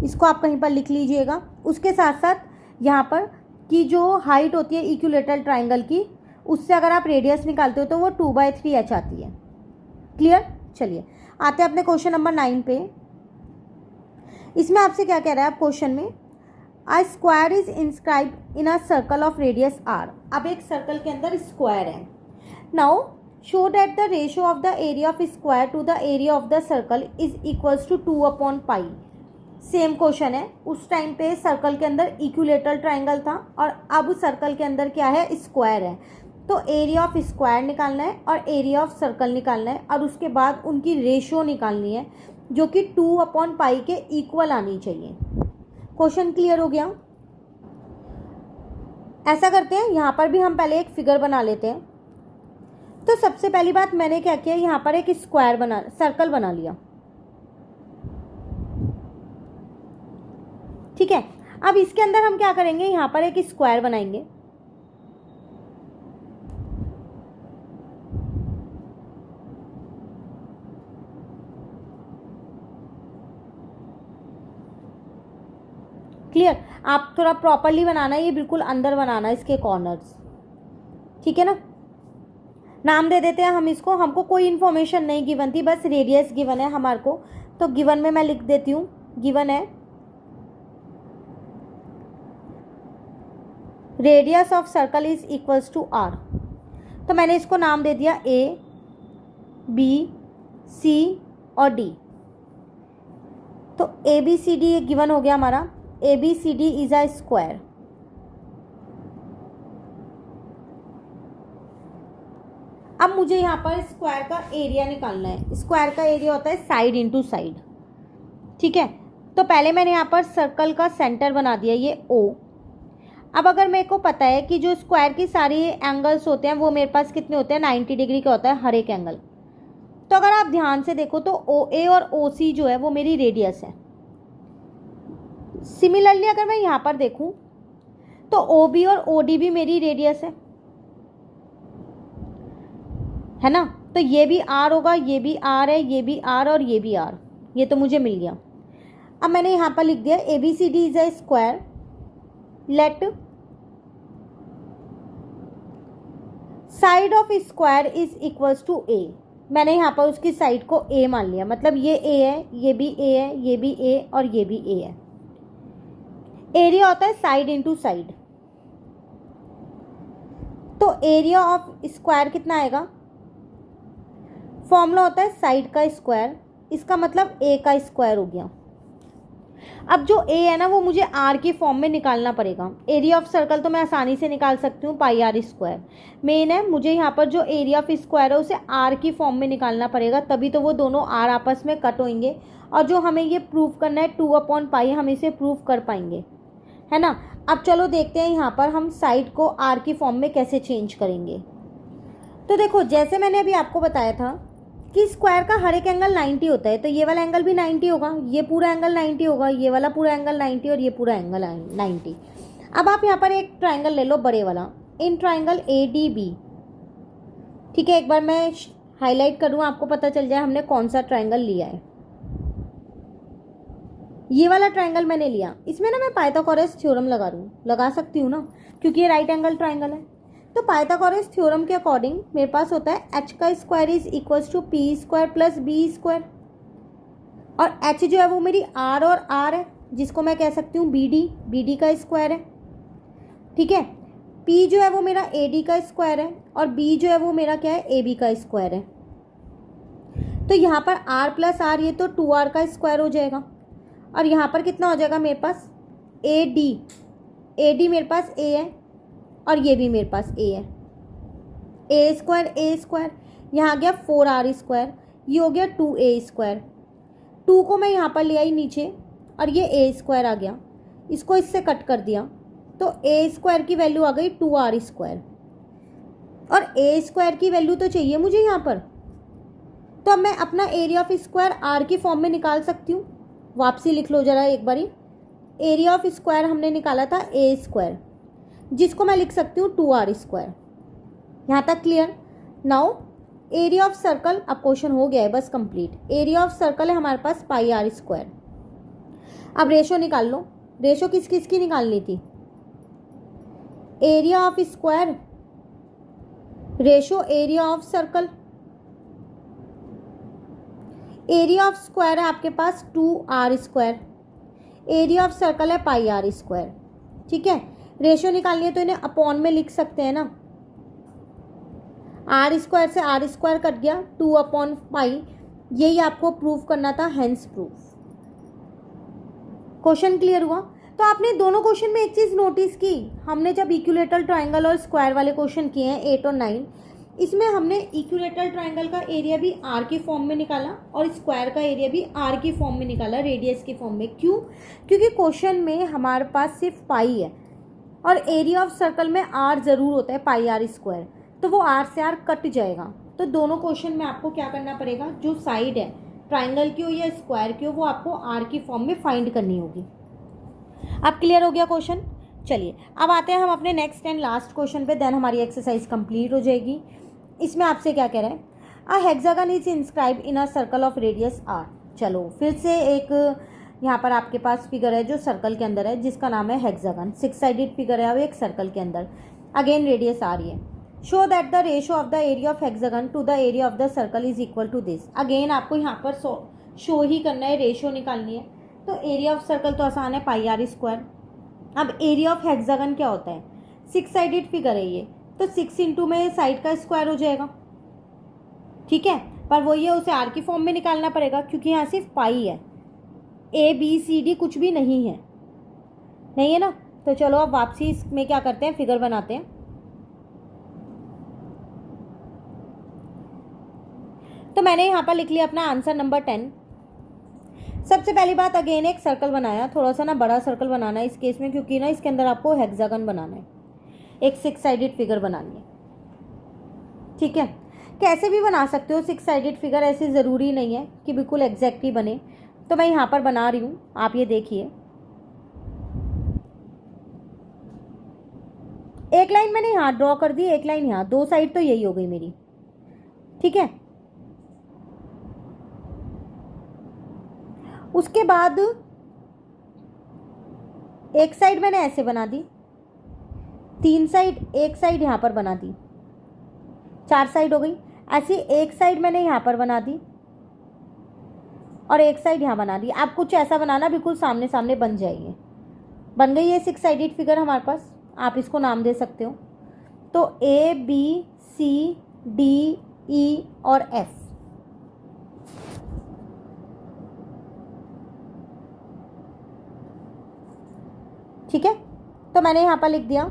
इसको आप कहीं पर लिख लीजिएगा। उसके साथ साथ यहाँ पर की जो हाइट होती है इक्विलेटरल ट्राइंगल की, उससे अगर आप रेडियस निकालते हो तो वो 2/3h आती है। क्लियर, चलिए आते हैं अपने क्वेश्चन नंबर 9 पे। इसमें आपसे क्या कह रहा है आप क्वेश्चन में, a square is inscribed in a circle of radius r। अब एक सर्कल के अंदर स्क्वायर है। Now show that the ratio of the area of square to the area of the circle is equals to 2/π। Same question है, उस time पे circle के अंदर इक्विलेटरल ट्राइंगल था और अब सर्कल के अंदर क्या है, स्क्वायर है। तो एरिया ऑफ स्क्वायर निकालना है और एरिया ऑफ सर्कल निकालना है और उसके बाद उनकी रेशियो निकालनी है जो कि 2/π के इक्वल आनी चाहिए। क्वेश्चन क्लियर हो गया। ऐसा करते हैं, यहाँ पर भी हम पहले एक फिगर बना लेते हैं। तो सबसे पहली बात मैंने क्या किया, यहाँ पर एक सर्कल बना लिया, ठीक है। अब इसके अंदर हम क्या करेंगे, यहाँ पर एक स्क्वायर बनाएंगे। क्लियर, आप थोड़ा प्रॉपरली बनाना है, ये बिल्कुल अंदर बनाना है इसके कॉर्नर्स, ठीक है ना। नाम दे देते हैं हम इसको, हमको कोई इन्फॉर्मेशन नहीं गिवन थी, बस रेडियस गिवन है हमारे को, तो गिवन में मैं लिख देती हूँ, गिवन है radius of circle is equals to r। तो मैंने इसको नाम दे दिया a, b, c और d। तो a b c d given हो गया हमारा। a b c d is a square, अब मुझे यहाँ पर स्क्वायर का एरिया निकालना है। स्क्वायर का एरिया होता है साइड इंटू साइड, ठीक है। तो पहले मैंने यहाँ पर सर्कल का सेंटर बना दिया, ये O। अब अगर मेरे को पता है कि जो स्क्वायर की सारी एंगल्स होते हैं वो मेरे पास कितने होते हैं, 90 डिग्री का होता है हर एक एंगल। तो अगर आप ध्यान से देखो तो OA और OC जो है वो मेरी रेडियस है। सिमिलरली अगर मैं यहाँ पर देखूँ तो OB और OD भी मेरी रेडियस है ना। तो ये भी R होगा, ये भी R है, ये भी R और ये भी R, ये तो मुझे मिल गया। अब मैंने यहाँ पर लिख दिया ABCD is a square, let side of square is equals to A। मैंने यहाँ पर उसकी साइड को A मान लिया, मतलब ये A है, ये भी A है, ये भी A और ये भी A है। एरिया होता है साइड इंटू साइड। तो एरिया ऑफ स्क्वायर कितना आएगा, फॉर्मूला होता है साइड का स्क्वायर, इसका मतलब A का स्क्वायर हो गया। अब जो A है ना वो मुझे R की फॉर्म में निकालना पड़ेगा। एरिया ऑफ सर्कल तो मैं आसानी से निकाल सकती हूँ, पाई R स्क्वायर। मेन है मुझे यहाँ पर जो एरिया ऑफ स्क्वायर है उसे R की फॉर्म में निकालना पड़ेगा, तभी तो वो दोनों R आपस में कट होंगे। और जो हमें ये प्रूव करना है 2/पाई, हम इसे प्रूव कर पाएंगे, है ना। अब चलो देखते हैं यहाँ पर हम साइड को R की फॉर्म में कैसे चेंज करेंगे। तो देखो, जैसे मैंने अभी आपको बताया था कि स्क्वायर का हर एक एंगल 90 होता है, तो ये वाला एंगल भी 90 होगा, ये पूरा एंगल 90 होगा, ये वाला पूरा एंगल 90 और ये पूरा एंगल 90। अब आप यहाँ पर एक ट्राइंगल ले लो बड़े वाला, इन ट्राइंगल ADB, ठीक है। एक बार मैं हाईलाइट करूँ, आपको पता चल जाए हमने कौन सा ट्राइंगल लिया है। ये वाला ट्राइंगल मैंने लिया, इसमें ना मैं पाइथागोरस थ्योरम लगा सकती हूँ ना, क्योंकि ये राइट एंगल ट्राइंगल है। तो पाइथागोरस थ्योरम के अकॉर्डिंग मेरे पास होता है h का square is equals to P square plus B square, और h जो है वो मेरी R और R है, जिसको मैं कह सकती हूँ BD का स्क्वायर है, ठीक है। P जो है वो मेरा AD का स्क्वायर है, और B जो है वो मेरा क्या है, AB का स्क्वायर है। तो यहाँ पर R प्लस R, ये तो 2R का स्क्वायर हो जाएगा, और यहाँ पर कितना हो जाएगा मेरे पास, AD मेरे पास A है और ये भी मेरे पास A है, A स्क्वायर, यहाँ आ गया 4R स्क्वायर, ये हो गया 2A स्क्वायर। 2 को मैं यहाँ पर ले आई नीचे और ये A स्क्वायर आ गया, इसको इससे कट कर दिया, तो A स्क्वायर की वैल्यू आ गई 2R स्क्वायर, और A स्क्वायर की वैल्यू तो चाहिए मुझे यहाँ पर। तो अब मैं अपना एरिया ऑफ स्क्वायर R की फॉर्म में निकाल सकती हूँ। वापसी लिख लो जरा एक बारी, एरिया ऑफ स्क्वायर हमने निकाला था A स्क्वायर, जिसको मैं लिख सकती हूँ 2R स्क्वायर। यहाँ तक clear. Now area of circle, अब क्वेश्चन हो गया है बस कंप्लीट। एरिया ऑफ सर्कल है हमारे पास पाई R स्क्वायर। अब रेशो निकाल लो, रेशो किस किस की निकालनी थी, area of square ratio area of circle. Area of square है आपके पास 2R square, area of circle है पाई R स्क्वायर, ठीक है। रेशियो निकालनी है तो इन्हें अपॉन में लिख सकते हैं ना, R स्क्वायर से R स्क्वायर कट गया, 2/पाई, यही आपको प्रूव करना था, हेंस प्रूफ। क्वेश्चन क्लियर हुआ। तो आपने दोनों क्वेश्चन में एक चीज़ नोटिस की, हमने जब इक्विलेटरल ट्राइंगल और स्क्वायर वाले क्वेश्चन किए हैं 8 और 9, इसमें हमने इक्विलेटरल ट्राइंगल का एरिया भी R की फॉर्म में निकाला और स्क्वायर का एरिया भी R की फॉर्म में निकाला, रेडियस की फॉर्म में। क्यों? क्योंकि क्वेश्चन में हमारे पास सिर्फ पाई है और एरिया ऑफ सर्कल में R ज़रूर होता है, पाई R स्क्वायर, तो वो R से R कट जाएगा। तो दोनों क्वेश्चन में आपको क्या करना पड़ेगा, जो साइड है ट्राइंगल की हो या स्क्वायर की हो, वो आपको R की फॉर्म में फाइंड करनी होगी। अब क्लियर हो गया क्वेश्चन। चलिए अब आते हैं हम अपने नेक्स्ट एंड लास्ट क्वेश्चन पे, देन हमारी एक्सरसाइज कंप्लीट हो जाएगी। इसमें आपसे क्या कह रहा है, a hexagon is inscribe in a circle of radius R। चलो फिर से एक यहाँ पर आपके पास फिगर है जो सर्कल के अंदर है, जिसका नाम है हेक्सागन। 6 साइडेड फिगर है वो एक सर्कल के अंदर, अगेन रेडियस R है। Show that the ratio of the area of hexagon to the area of the circle is equal to this. Again आपको यहाँ पर शो ही करना है, रेशो निकालनी है। तो एरिया ऑफ सर्कल तो आसान है, पाई R स्क्वायर। अब एरिया ऑफ हेक्सागन क्या होता है, 6 साइडेड फिगर है ये, तो 6 इंटू में साइड का स्क्वायर हो जाएगा, ठीक है। पर वो ये उसे R की फॉर्म में निकालना पड़ेगा, क्योंकि यहाँ सिर्फ पाई है, ABCD कुछ भी नहीं है ना। तो चलो अब वापसी इसमें क्या करते हैं, फिगर बनाते हैं। तो मैंने यहाँ पर लिख लिया अपना आंसर नंबर 10। सबसे पहली बात, अगेन एक सर्कल बनाया, थोड़ा सा ना बड़ा सर्कल बनाना है इस केस में, क्योंकि ना इसके अंदर आपको हेक्सागन बनाना है, एक 6 साइडेड फिगर बनानी है। ठीक है, कैसे भी बना सकते हो 6 साइडेड फिगर, ऐसे ज़रूरी नहीं है कि बिल्कुल एग्जैक्टली बने। तो मैं यहाँ पर बना रही हूँ, आप ये देखिए। एक लाइन मैंने यहाँ ड्रॉ कर दी, एक लाइन यहाँ, 2 साइड तो यही हो गई मेरी। ठीक है, उसके बाद एक साइड मैंने ऐसे बना दी, 3 साइड, एक साइड यहाँ पर बना दी, 4 साइड हो गई। ऐसी एक साइड मैंने यहाँ पर बना दी और एक साइड यहाँ बना दी। आप कुछ ऐसा बनाना बिल्कुल सामने सामने बन जाएंगे। बन गई ये 6 साइडेड फिगर हमारे पास। आप इसको नाम दे सकते हो। तो A B C D E और F। ठीक है, तो मैंने यहाँ पर लिख दिया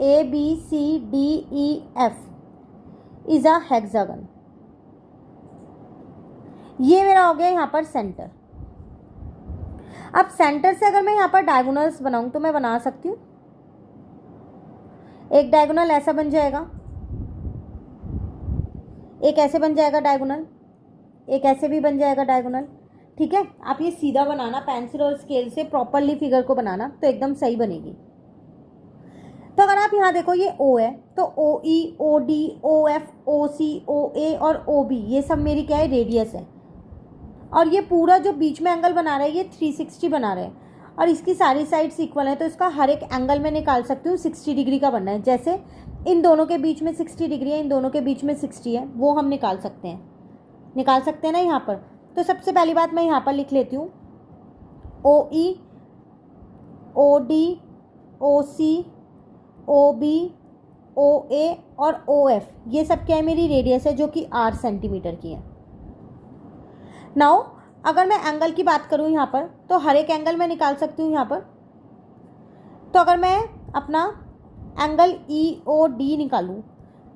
A B C D E F is a hexagon. ये मेरा हो गया यहाँ पर सेंटर। अब सेंटर से अगर मैं यहाँ पर डायगोनल्स बनाऊँ तो मैं बना सकती हूँ। एक डायगोनल ऐसा बन जाएगा, एक ऐसे बन जाएगा डायगोनल, एक ऐसे भी बन जाएगा डायगोनल। ठीक है, आप ये सीधा बनाना, पेंसिल और स्केल से प्रॉपरली फिगर को बनाना, तो एकदम सही बनेगी। तो अगर आप यहाँ देखो, ये O है, तो OE, OD, OF, OC, OA और OB ये सब मेरी क्या है, रेडियस है। और ये पूरा जो बीच में एंगल बना रहा है ये 360 बना रहा है, और इसकी सारी साइड्स इक्वल है, तो इसका हर एक एंगल मैं निकाल सकती हूँ 60 डिग्री का बनना है। जैसे इन दोनों के बीच में 60 डिग्री है, इन दोनों के बीच में 60 है, वो हम निकाल सकते हैं ना यहाँ पर। तो सबसे पहली बात मैं यहाँ पर लिख लेती हूँ OE, OD, OC, OB, OA और OF ये सब क्या है, मेरी रेडियस है, जो कि 8 सेंटीमीटर की है। नाउ अगर मैं एंगल की बात करूँ यहाँ पर, तो हर एक एंगल मैं निकाल सकती हूँ यहाँ पर। तो अगर मैं अपना एंगल EOD निकालूँ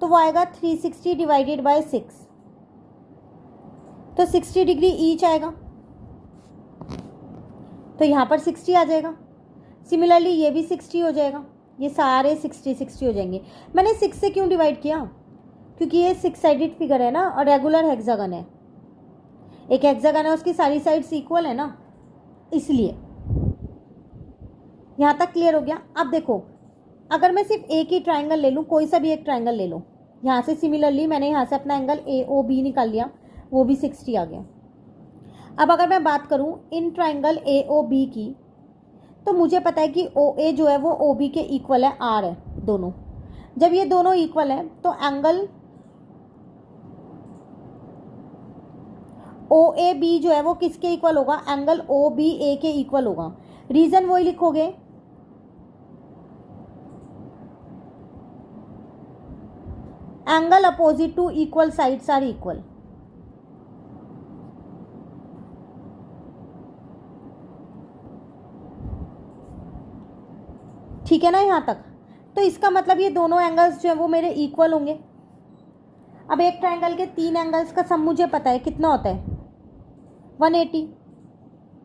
तो वो आएगा 360 डिवाइडेड बाय 6, तो 60 डिग्री ईच आएगा, तो यहाँ पर 60 आ जाएगा। सिमिलरली ये भी 60 हो जाएगा, ये सारे 60 हो जाएंगे। मैंने 6 से क्यों डिवाइड किया, क्योंकि ये 6 साइडेड फिगर है ना, और रेगुलर हेक्सागन है। एक हेक्सागन है, उसकी सारी साइड्स इक्वल है ना, इसलिए। यहाँ तक क्लियर हो गया। अब देखो, अगर मैं सिर्फ एक ही ट्राइंगल ले लूँ, कोई सा भी एक ट्राइंगल ले लो, यहाँ से सिमिलरली मैंने यहाँ से अपना एंगल AOB निकाल लिया, वो भी 60 आ गया। अब अगर मैं बात करूँ इन ट्राइंगल AOB की, तो मुझे पता है कि OA जो है वो OB के इक्वल है, R है दोनों। जब ये दोनों इक्वल है तो एंगल OAB जो है वो किसके इक्वल होगा, एंगल OBA के इक्वल होगा। रीजन वही लिखोगे, angle opposite to equal sides are equal. ठीक है ना यहाँ तक। तो इसका मतलब ये दोनों एंगल्स जो है वो मेरे इक्वल होंगे। अब एक ट्राइंगल के 3 एंगल्स का सम मुझे पता है कितना होता है, 180।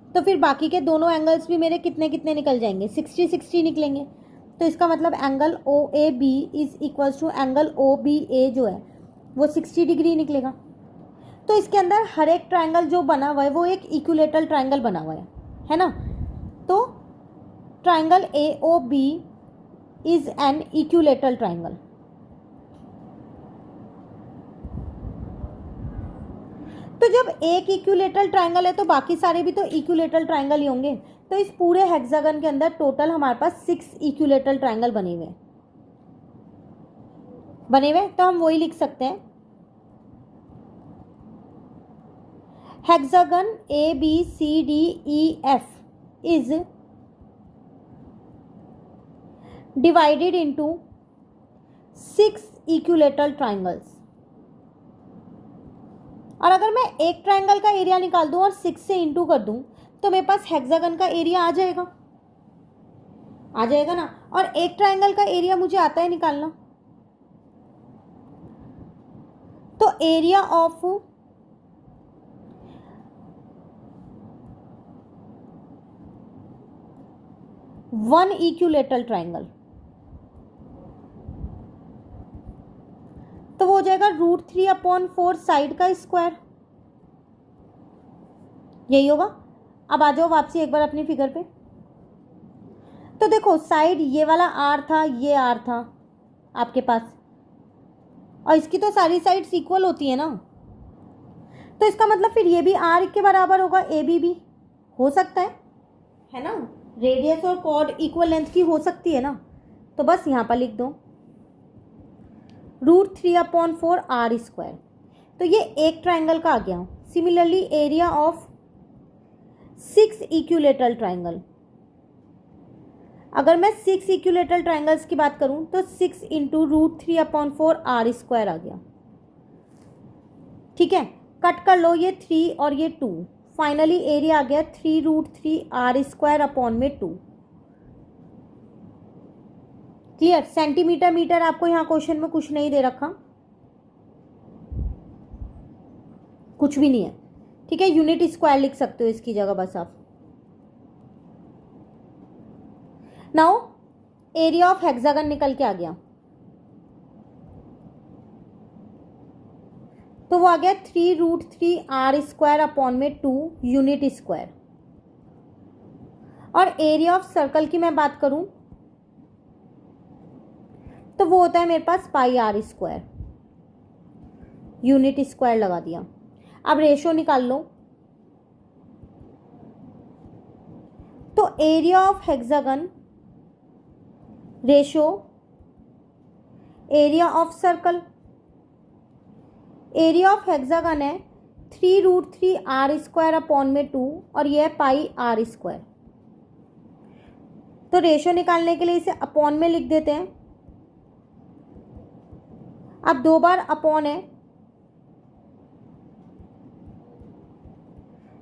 तो फिर बाकी के दोनों एंगल्स भी मेरे कितने कितने निकल जाएंगे, 60 निकलेंगे। तो इसका मतलब angle OAB is equals to angle OBA जो है वो 60 डिग्री निकलेगा। तो इसके अंदर हर एक ट्राइंगल जो बना हुआ है वो एक इक्विलेटरल ट्राइंगल बना हुआ है ना। तो triangle AOB is an equilateral triangle. तो जब एक इक्विलेटरल ट्राइंगल है तो बाकी सारे भी तो इक्विलेटरल ट्राइंगल ही होंगे। तो इस पूरे हेक्सागन के अंदर टोटल हमारे पास 6 इक्विलेटरल ट्राइंगल बने हुए तो हम वही लिख सकते हैं, hexagon ABCDEF is divided into 6 equilateral triangles. और अगर मैं एक ट्राइंगल का एरिया निकाल दूं और 6 से इंटू कर दूं तो मेरे पास हेक्सागन का एरिया आ जाएगा ना। और एक ट्राइंगल का एरिया मुझे आता है निकालना। तो area of one equilateral triangle, तो वो हो जाएगा √3/4 साइड का स्क्वायर, यही होगा। अब आ जाओ वापसी एक बार अपनी फिगर पे। तो देखो साइड ये वाला आर था, ये आर था आपके पास, और इसकी तो सारी साइड्स इक्वल होती है ना, तो इसका मतलब फिर ये भी आर के बराबर होगा, ए बी भी हो सकता है ना। रेडियस और कॉर्ड इक्वल लेंथ की हो सकती है ना, तो बस यहाँ पर लिख दो √3/4 आर स्क्वायर। तो ये एक ट्राइंगल का आ गया। Similarly area of 6 equilateral triangle, अगर मैं 6 इक्विलेटरल ट्राइंगल्स की बात करूं तो 6 इंटू √3/4 आर स्क्वायर आ गया। ठीक है, कट कर लो ये 3 और ये 2, फाइनली एरिया आ गया 3√3 आर स्क्वायर अपॉन में 2। क्लियर। सेंटीमीटर मीटर आपको यहाँ क्वेश्चन में कुछ नहीं दे रखा, कुछ भी नहीं है। ठीक है, यूनिट स्क्वायर लिख सकते हो इसकी जगह बस आप। नाउ एरिया ऑफ हेक्सागन निकल के आ गया, तो वो आ गया 3√3 आर स्क्वायर अपॉन में 2 यूनिट स्क्वायर। और एरिया ऑफ सर्कल की मैं बात करूं तो वो होता है मेरे पास पाई आर स्क्वायर, यूनिट स्क्वायर लगा दिया। अब रेशो निकाल लो, तो area of hexagon ratio area of circle, area of hexagon है 3√3 आर स्क्वायर अपॉन में 2 और ये है पाई आर स्क्वायर। तो रेशो निकालने के लिए इसे अपॉन में लिख देते हैं। अब 2 बार अपॉन है,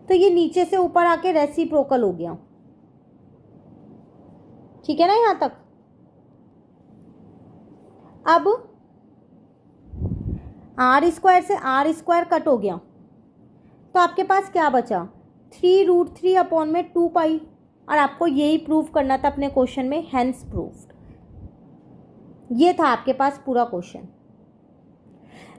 तो ये नीचे से ऊपर आके रेसिप्रोकल हो गया। ठीक है ना यहां तक। अब आर स्क्वायर से आर स्क्वायर कट हो गया, तो आपके पास क्या बचा 3√3 अपॉन में 2 पाई, और आपको यही प्रूव करना था अपने क्वेश्चन में, हेंस प्रूव्ड। ये था आपके पास पूरा क्वेश्चन।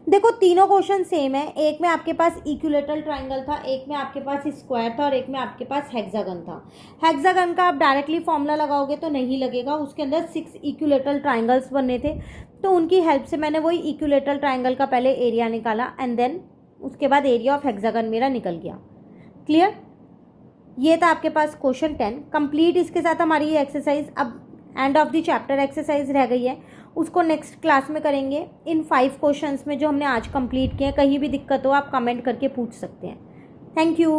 देखो तीनों क्वेश्चन सेम है, एक में आपके पास इक्विलेटरल ट्राइंगल था, एक में आपके पास स्क्वायर था और एक में आपके पास हेक्सागन था। हेक्सागन का आप डायरेक्टली फॉर्मूला लगाओगे तो नहीं लगेगा, उसके अंदर 6 इक्विलेटरल ट्राइंगल्स बनने थे, तो उनकी हेल्प से मैंने वही इक्विलेटरल ट्राइंगल का पहले एरिया निकाला एंड देन उसके बाद एरिया ऑफ हेक्सागन मेरा निकल गया। क्लियर। ये था आपके पास क्वेश्चन 10 कंप्लीट। इसके साथ हमारी ये एक्सरसाइज अब end of the chapter exercise रह गई है, उसको नेक्स्ट क्लास में करेंगे इन 5 क्वेश्चंस में जो हमने आज कंप्लीट किए हैं। कहीं भी दिक्कत हो आप कमेंट करके पूछ सकते हैं। Thank you.